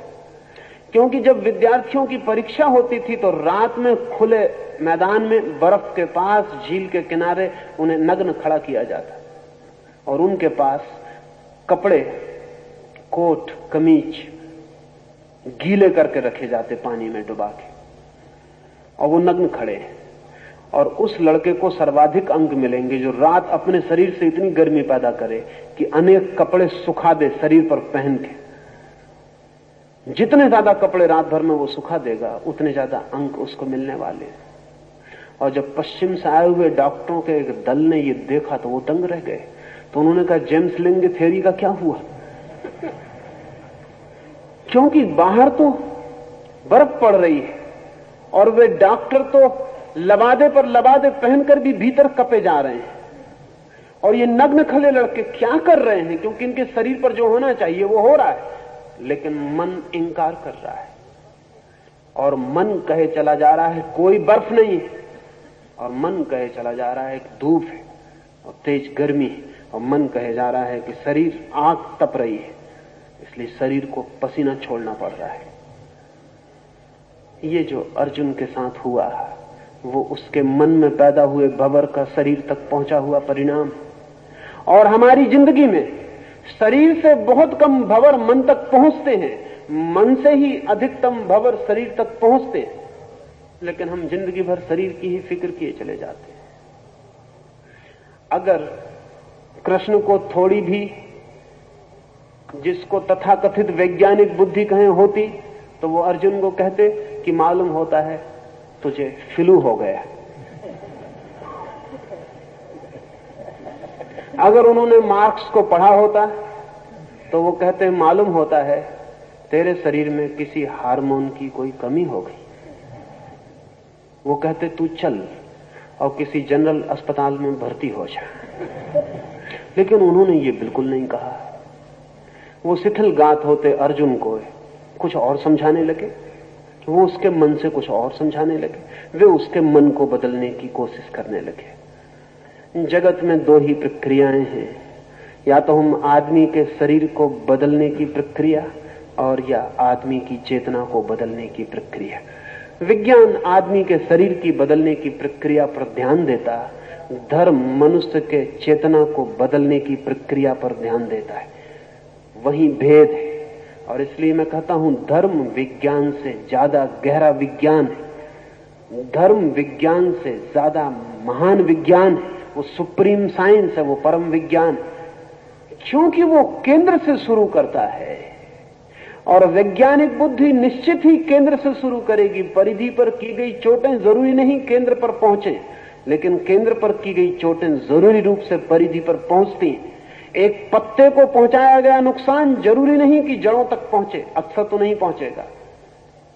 क्योंकि जब विद्यार्थियों की परीक्षा होती थी तो रात में खुले मैदान में बर्फ के पास झील के किनारे उन्हें नग्न खड़ा किया जाता और उनके पास कपड़े, कोट, कमीज गीले करके रखे जाते पानी में डुबा के, और वो नग्न खड़े हैं। और उस लड़के को सर्वाधिक अंक मिलेंगे जो रात अपने शरीर से इतनी गर्मी पैदा करे कि अनेक कपड़े सुखा दे शरीर पर पहन के। जितने ज्यादा कपड़े रात भर में वो सुखा देगा उतने ज्यादा अंक उसको मिलने वाले। और जब पश्चिम से आए हुए डॉक्टरों के एक दल ने ये देखा तो वो दंग रह गए। तो उन्होंने कहा जेम्स लिंग की थ्योरी का क्या हुआ? क्योंकि बाहर तो बर्फ पड़ रही है और वे डॉक्टर तो लबादे पर लबादे पहनकर भी भीतर कपे जा रहे हैं, और ये नग्न खले लड़के क्या कर रहे हैं? क्योंकि इनके शरीर पर जो होना चाहिए वो हो रहा है, लेकिन मन इंकार कर रहा है। और मन कहे चला जा रहा है कोई बर्फ नहीं है, और मन कहे चला जा रहा है कि धूप है और तेज गर्मी है, और मन कहे जा रहा है कि शरीर आग तप रही है, इसलिए शरीर को पसीना छोड़ना पड़ रहा है। ये जो अर्जुन के साथ हुआ वो उसके मन में पैदा हुए भंवर का शरीर तक पहुंचा हुआ परिणाम। और हमारी जिंदगी में शरीर से बहुत कम भंवर मन तक पहुंचते हैं, मन से ही अधिकतम भंवर शरीर तक पहुंचते हैं, लेकिन हम जिंदगी भर शरीर की ही फिक्र किए चले जाते हैं। अगर कृष्ण को थोड़ी भी जिसको तथाकथित वैज्ञानिक बुद्धि कहें होती तो वो अर्जुन को कहते कि मालूम होता है तुझे फ्लू हो गया। अगर उन्होंने मार्क्स को पढ़ा होता तो वो कहते मालूम होता है तेरे शरीर में किसी हार्मोन की कोई कमी हो गई। वो कहते तू चल और किसी जनरल अस्पताल में भर्ती हो जा। लेकिन उन्होंने ये बिल्कुल नहीं कहा। वो शिथिल गात होते अर्जुन को कुछ और समझाने लगे, वो उसके मन से कुछ और समझाने लगे, वे उसके मन को बदलने की कोशिश करने लगे। जगत में दो ही प्रक्रियाएं हैं, या तो हम आदमी के शरीर को बदलने की प्रक्रिया और या आदमी की चेतना को बदलने की प्रक्रिया। विज्ञान आदमी के शरीर की बदलने की प्रक्रिया पर ध्यान देता, धर्म मनुष्य के चेतना को बदलने की प्रक्रिया पर ध्यान देता है। वही भेद है। और इसलिए मैं कहता हूं धर्म विज्ञान से ज्यादा गहरा विज्ञान है, धर्म विज्ञान से ज्यादा महान विज्ञान है, वो सुप्रीम साइंस है, वो परम विज्ञान, क्योंकि वो केंद्र से शुरू करता है। और वैज्ञानिक बुद्धि निश्चित ही केंद्र से शुरू करेगी। परिधि पर की गई चोटें जरूरी नहीं केंद्र पर पहुंचे, लेकिन केंद्र पर की गई चोटें जरूरी रूप से परिधि पर पहुंचती। एक पत्ते को पहुंचाया गया नुकसान जरूरी नहीं कि जड़ों तक पहुंचे, अक्सर तो नहीं पहुंचेगा,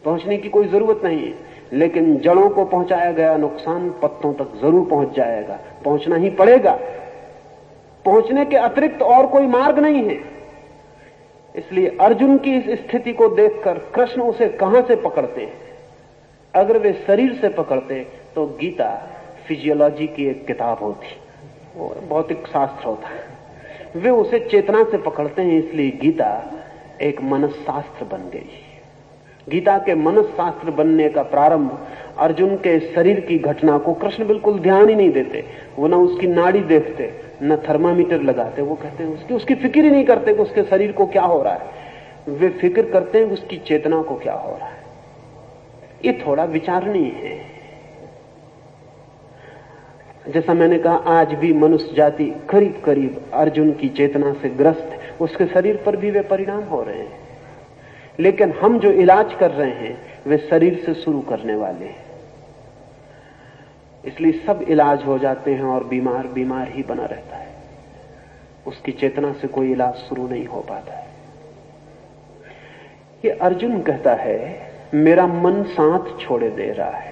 पहुंचने की कोई जरूरत नहीं है, लेकिन जड़ों को पहुंचाया गया नुकसान पत्तों तक जरूर पहुंच जाएगा, पहुंचना ही पड़ेगा। पहुंचने के अतिरिक्त और कोई मार्ग नहीं है। इसलिए अर्जुन की इस स्थिति को देखकर कृष्ण उसे कहां से पकड़ते? अगर वे शरीर से पकड़ते तो गीता फिजियोलॉजी की एक किताब होती, वो भौतिक शास्त्र होता है। वे उसे चेतना से पकड़ते हैं, इसलिए गीता एक मनस्शास्त्र बन गई। गीता के मनस्शास्त्र बनने का प्रारंभ अर्जुन के शरीर की घटना को कृष्ण बिल्कुल ध्यान ही नहीं देते। वो न उसकी नाड़ी देखते, न थर्मामीटर लगाते। वो कहते हैं उसकी फिक्र ही नहीं करते कि उसके शरीर को क्या हो रहा है। वे फिक्र करते हैं उसकी चेतना को क्या हो रहा है। ये थोड़ा विचारणीय है। जैसा मैंने कहा, आज भी मनुष्य जाति करीब करीब अर्जुन की चेतना से ग्रस्त है। उसके शरीर पर भी वे परिणाम हो रहे हैं, लेकिन हम जो इलाज कर रहे हैं वे शरीर से शुरू करने वाले हैं। इसलिए सब इलाज हो जाते हैं और बीमार बीमार ही बना रहता है। उसकी चेतना से कोई इलाज शुरू नहीं हो पाता है। ये अर्जुन कहता है मेरा मन साथ छोड़े दे रहा है,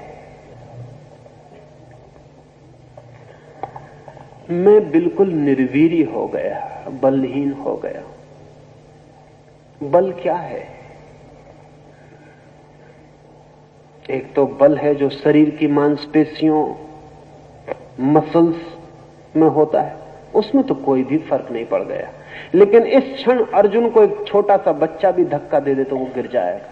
मैं बिल्कुल निर्वीर्य हो गया, बलहीन हो गया। बल क्या है? एक तो बल है जो शरीर की मांसपेशियों मसल्स में होता है, उसमें तो कोई भी फर्क नहीं पड़ गया। लेकिन इस क्षण अर्जुन को एक छोटा सा बच्चा भी धक्का दे दे तो वो गिर जाएगा।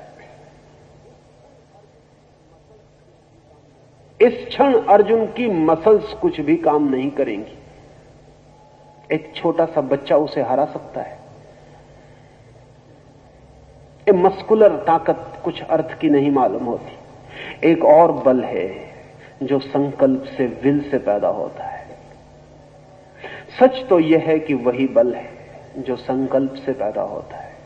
इस क्षण अर्जुन की मसल्स कुछ भी काम नहीं करेंगी। एक छोटा सा बच्चा उसे हरा सकता है। ये मस्कुलर ताकत कुछ अर्थ की नहीं मालूम होती। एक और बल है जो संकल्प से, विल से पैदा होता है। सच तो यह है कि वही बल है जो संकल्प से पैदा होता है।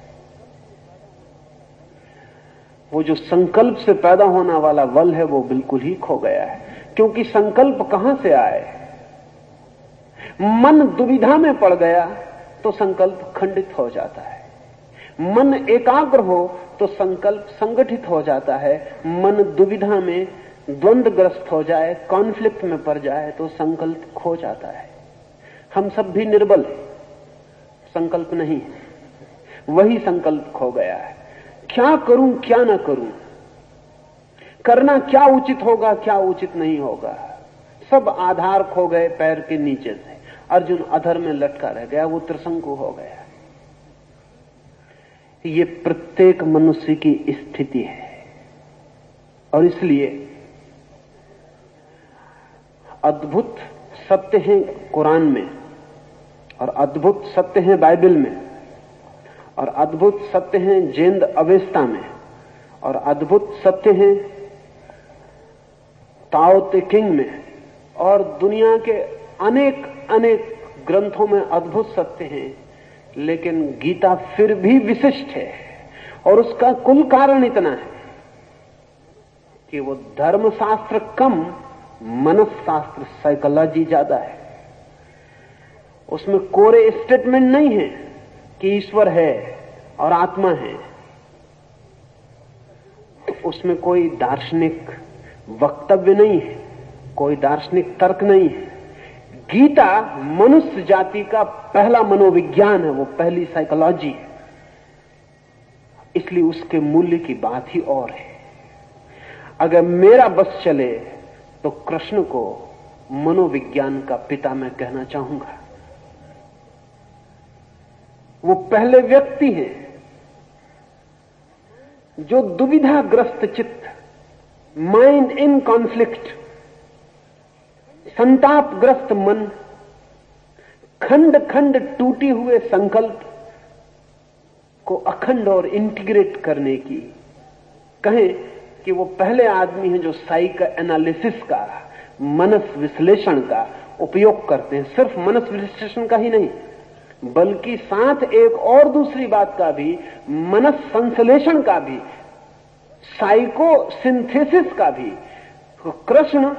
वो जो संकल्प से पैदा होने वाला बल है वो बिल्कुल ही खो गया है, क्योंकि संकल्प कहां से आए? मन दुविधा में पड़ गया तो संकल्प खंडित हो जाता है। मन एकाग्र हो तो संकल्प संगठित हो जाता है। मन दुविधा में द्वंद्वग्रस्त हो जाए, कॉन्फ्लिक्ट में पड़ जाए तो संकल्प खो जाता है। हम सब भी निर्बल हैं, संकल्प नहीं, वही संकल्प खो गया है। क्या करूं क्या ना करूं, करना क्या उचित होगा क्या उचित नहीं होगा, सब आधार खो गए पैर के नीचे से। अर्जुन अधर में लटका रह गया, वो त्रिशंकु हो गया। ये प्रत्येक मनुष्य की स्थिति है और इसलिए अद्भुत सत्य है कुरान में, और अद्भुत सत्य है बाइबल में, और अद्भुत सत्य है जैन अवेस्ता में, और अद्भुत सत्य है ताओ ते किंग में, और दुनिया के अनेक अनेक ग्रंथों में अद्भुत सत्य हैं। लेकिन गीता फिर भी विशिष्ट है, और उसका कुल कारण इतना है कि वो धर्मशास्त्र कम, मनसशास्त्र, साइकोलॉजी ज्यादा है। उसमें कोरे स्टेटमेंट नहीं है कि ईश्वर है और आत्मा है। उसमें कोई दार्शनिक वक्तव्य नहीं है, कोई दार्शनिक तर्क नहीं है। गीता मनुष्य जाति का पहला मनोविज्ञान है, वो पहली साइकोलॉजी है। इसलिए उसके मूल्य की बात ही और है। अगर मेरा बस चले तो कृष्ण को मनोविज्ञान का पिता मैं कहना चाहूंगा। वो पहले व्यक्ति हैं जो दुविधाग्रस्त चित्त, माइंड इन कॉन्फ्लिक्ट, संतापग्रस्त मन, खंड खंड टूटे हुए संकल्प को अखंड और इंटीग्रेट करने की, कहें कि वो पहले आदमी हैं जो साइको एनालिसिस का, मनस विश्लेषण का उपयोग करते हैं। सिर्फ मनस विश्लेषण का ही नहीं, बल्कि साथ एक और दूसरी बात का भी, मनस संश्लेषण का भी, साइको सिंथेसिस का भी। कृष्ण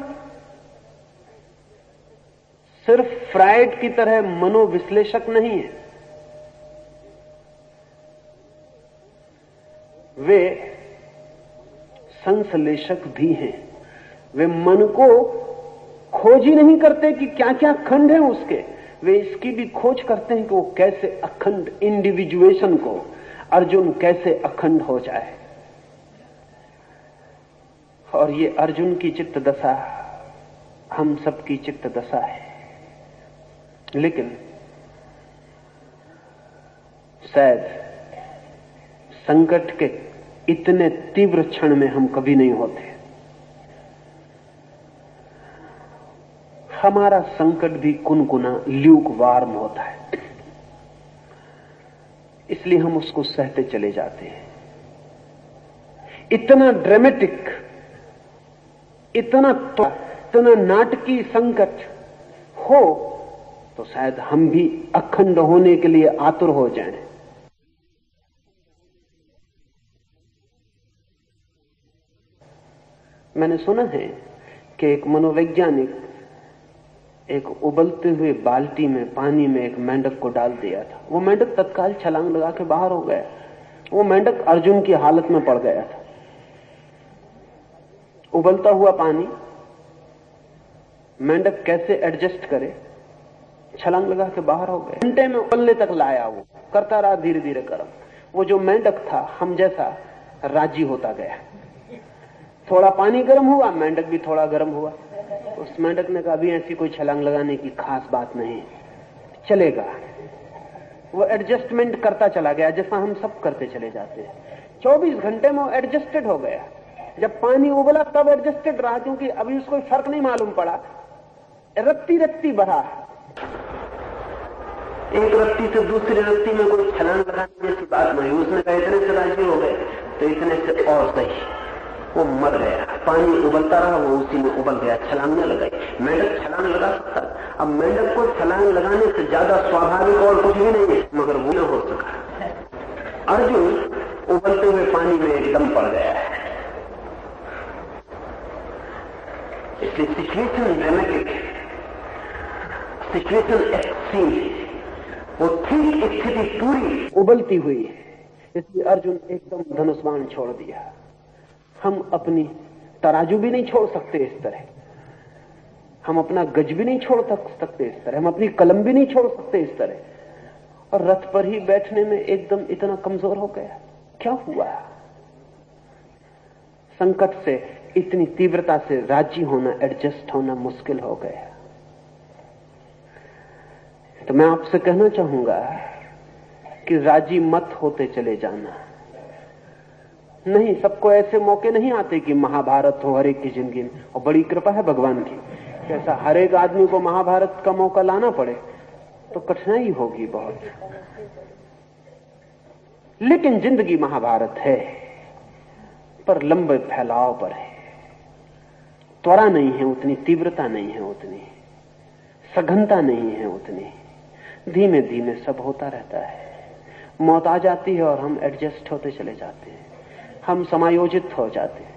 सिर्फ फ्राइड की तरह मनोविश्लेषक नहीं है, वे संश्लेषक भी हैं। वे मन को खोज ही नहीं करते कि क्या क्या खंड है उसके, वे इसकी भी खोज करते हैं कि वो कैसे अखंड, इंडिविजुएशन को अर्जुन कैसे अखंड हो जाए। और ये अर्जुन की चित्त दशा हम सबकी चित्त दशा है। लेकिन शायद संकट के इतने तीव्र क्षण में हम कभी नहीं होते। हमारा संकट भी कुनकुना, ल्यूक वार्म होता है, इसलिए हम उसको सहते चले जाते हैं। इतना ड्रामेटिक, इतना नाटकीय संकट हो तो शायद हम भी अखंड होने के लिए आतुर हो जाएं। मैंने सुना है कि एक मनोवैज्ञानिक एक उबलते हुए बाल्टी में पानी में एक मेंढक को डाल दिया था। वो मेंढक तत्काल छलांग लगा के बाहर हो गया। वो मेंढक अर्जुन की हालत में पड़ गया था। उबलता हुआ पानी, मेंढक कैसे एडजस्ट करे, छलांग लगा के बाहर हो गए। घंटे में उबलने तक लाया, वो करता रहा धीरे धीरे गर्म। वो जो मेंढक था हम जैसा राजी होता गया। थोड़ा पानी गर्म हुआ, मेंढक भी थोड़ा गर्म हुआ। उस मेंढक ने कहा अभी ऐसी कोई छलांग लगाने की खास बात नहीं, चलेगा। वो एडजस्टमेंट करता चला गया, जैसा हम सब करते चले जाते हैं। 24 घंटे में वो एडजस्टेड हो गया। जब पानी उबला तब एडजस्टेड रहा, क्योंकि अभी उसको फर्क नहीं मालूम पड़ा। रत्ती रत्ती बढ़ा, एक रत्ती से दूसरी रत्ती में कोई छलांग लगाने जैसी बात नहीं। उसने कहा इतने से राजी हो गए तो इतने से और सही, वो मर गया। पानी उबलता रहा, वो उसी में उबल गया, छलांग न लगाई। मेंढक छलांग लगा सकता, अब मेंढक को छलांग लगाने से ज्यादा स्वाभाविक और कुछ भी नहीं है, मगर वो न हो सका। अर्जुन उबलते हुए पानी में एकदम पड़ गया है। इसलिए सिचुएशन ड्रामेटिक है, सिचुएशन एक्सट्रीम, वो ठीक स्थिति पूरी उबलती हुई है। इसलिए अर्जुन एकदम धनुष बाण छोड़ दिया। हम अपनी तराजू भी नहीं छोड़ सकते इस तरह, हम अपना गज भी नहीं छोड़ सकते इस तरह, हम अपनी कलम भी नहीं छोड़ सकते इस तरह, और रथ पर ही बैठने में एकदम इतना कमजोर हो गया। क्या हुआ? संकट से इतनी तीव्रता से राजी होना, एडजस्ट होना मुश्किल हो गया। तो मैं आपसे कहना चाहूंगा कि राजी मत होते चले जाना। नहीं, सबको ऐसे मौके नहीं आते कि महाभारत हो हर एक की जिंदगी में, और बड़ी कृपा है भगवान की, ऐसा हर एक आदमी को महाभारत का मौका लाना पड़े तो कठिनाई होगी बहुत। लेकिन जिंदगी महाभारत है, पर लंबे फैलाव पर है। त्वरा नहीं है उतनी, तीव्रता नहीं है उतनी, सघनता नहीं है उतनी। धीमे धीमे सब होता रहता है। मौत आ जाती है और हम एडजस्ट होते चले जाते हैं, हम समायोजित हो जाते हैं,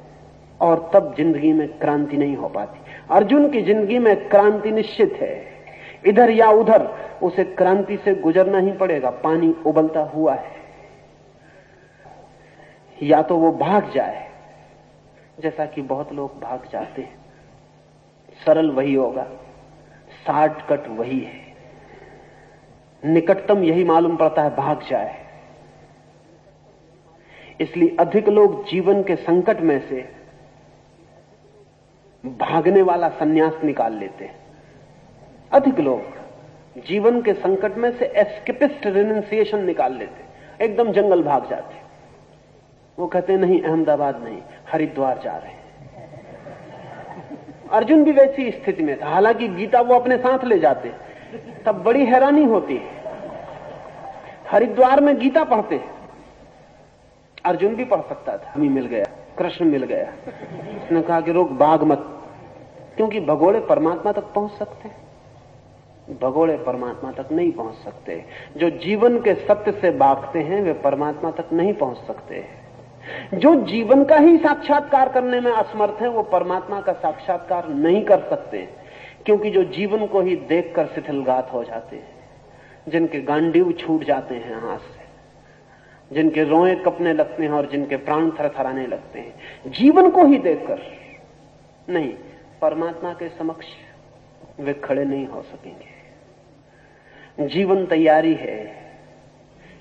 और तब जिंदगी में क्रांति नहीं हो पाती। अर्जुन की जिंदगी में क्रांति निश्चित है, इधर या उधर उसे क्रांति से गुजरना ही पड़ेगा। पानी उबलता हुआ है, या तो वो भाग जाए, जैसा कि बहुत लोग भाग जाते हैं। सरल वही होगा, शॉर्टकट वही है, निकटतम यही मालूम पड़ता है, भाग जाए। इसलिए अधिक लोग जीवन के संकट में से भागने वाला सन्यास निकाल लेते हैं। अधिक लोग जीवन के संकट में से एस्केपिस्ट रिनंसिएशन निकाल लेते, एकदम जंगल भाग जाते। वो कहते नहीं, अहमदाबाद नहीं, हरिद्वार जा रहे हैं। अर्जुन भी वैसी स्थिति में था, हालांकि गीता वो अपने साथ ले जाते, तब बड़ी हैरानी होती है। हरिद्वार में गीता पढ़ते, अर्जुन भी पढ़ सकता था। हमें मिल गया, कृष्ण मिल गया, उसने कहा कि रोक, भाग मत, क्योंकि भगोड़े परमात्मा तक पहुंच सकते, भगोड़े परमात्मा तक नहीं पहुंच सकते। जो जीवन के सत्य से भागते हैं वे परमात्मा तक नहीं पहुंच सकते। जो जीवन का ही साक्षात्कार करने में असमर्थ है वो परमात्मा का साक्षात्कार नहीं कर सकते, क्योंकि जो जीवन को ही देखकर शिथिलघात हो जाते हैं, जिनके गांडीव छूट जाते हैं हाथ से, जिनके रोए कपने लगते हैं और जिनके प्राण थरथराने लगते हैं, जीवन को ही देखकर, नहीं, परमात्मा के समक्ष वे खड़े नहीं हो सकेंगे। जीवन तैयारी है,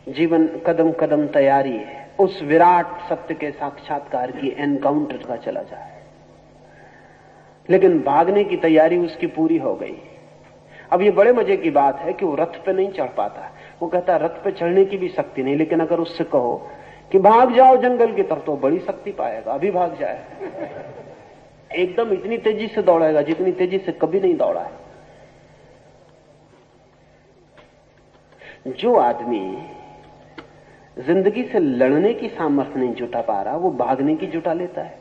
जीवन कदम कदम तैयारी है उस विराट सत्य के साक्षात्कार की, एनकाउंटर का चला जाए। लेकिन भागने की तैयारी उसकी पूरी हो गई। अब ये बड़े मजे की बात है कि वो रथ पे नहीं चढ़ पाता। वो कहता रथ पे चढ़ने की भी शक्ति नहीं, लेकिन अगर उससे कहो कि भाग जाओ जंगल की तरफ तो बड़ी शक्ति पाएगा, अभी भाग जाए, एकदम इतनी तेजी से दौड़ेगा जितनी तेजी से कभी नहीं दौड़ा है। जो आदमी जिंदगी से लड़ने की सामर्थ्य नहीं जुटा पा रहा, वो भागने की जुटा लेता है।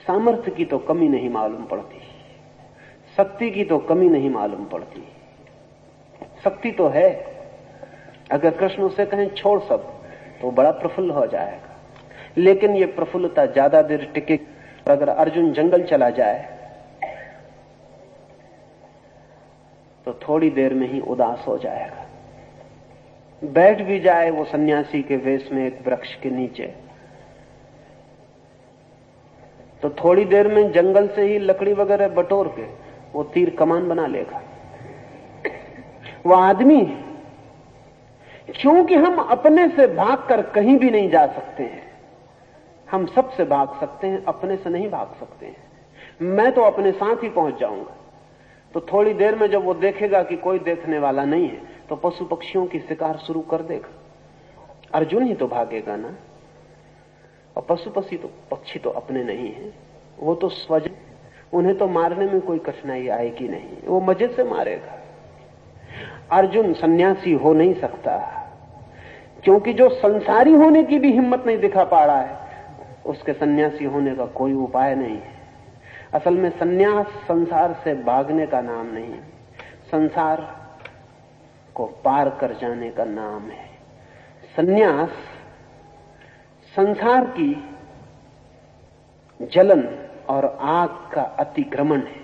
सामर्थ्य की तो कमी नहीं मालूम पड़ती, शक्ति की तो कमी नहीं मालूम पड़ती। शक्ति तो है, अगर कृष्ण उसे कहें छोड़ सब तो बड़ा प्रफुल्ल हो जाएगा, लेकिन ये प्रफुल्लता ज्यादा देर टिके। अगर अर्जुन जंगल चला जाए तो थोड़ी देर में ही उदास हो जाएगा। बैठ भी जाए वो सन्यासी के वेश में एक वृक्ष के नीचे, तो थोड़ी देर में जंगल से ही लकड़ी वगैरह बटोर के वो तीर कमान बना लेगा। वो आदमी, क्योंकि हम अपने से भागकर कहीं भी नहीं जा सकते हैं। हम सबसे भाग सकते हैं, अपने से नहीं भाग सकते हैं। मैं तो अपने साथ ही पहुंच जाऊंगा। तो थोड़ी देर में जब वो देखेगा कि कोई देखने वाला नहीं है तो पशु पक्षियों की शिकार शुरू कर देगा। अर्जुन ही तो भागेगा ना, और पशु पक्षी तो अपने नहीं है, वो तो स्वजन, उन्हें तो मारने में कोई कठिनाई आएगी नहीं, वो मजे से मारेगा। अर्जुन सन्यासी हो नहीं सकता, क्योंकि जो संसारी होने की भी हिम्मत नहीं दिखा पा रहा है, उसके सन्यासी होने का कोई उपाय नहीं है। असल में सन्यास संसार से भागने का नाम नहीं है, संसार को पार कर जाने का नाम है। सन्यास संसार की जलन और आग का अतिक्रमण है।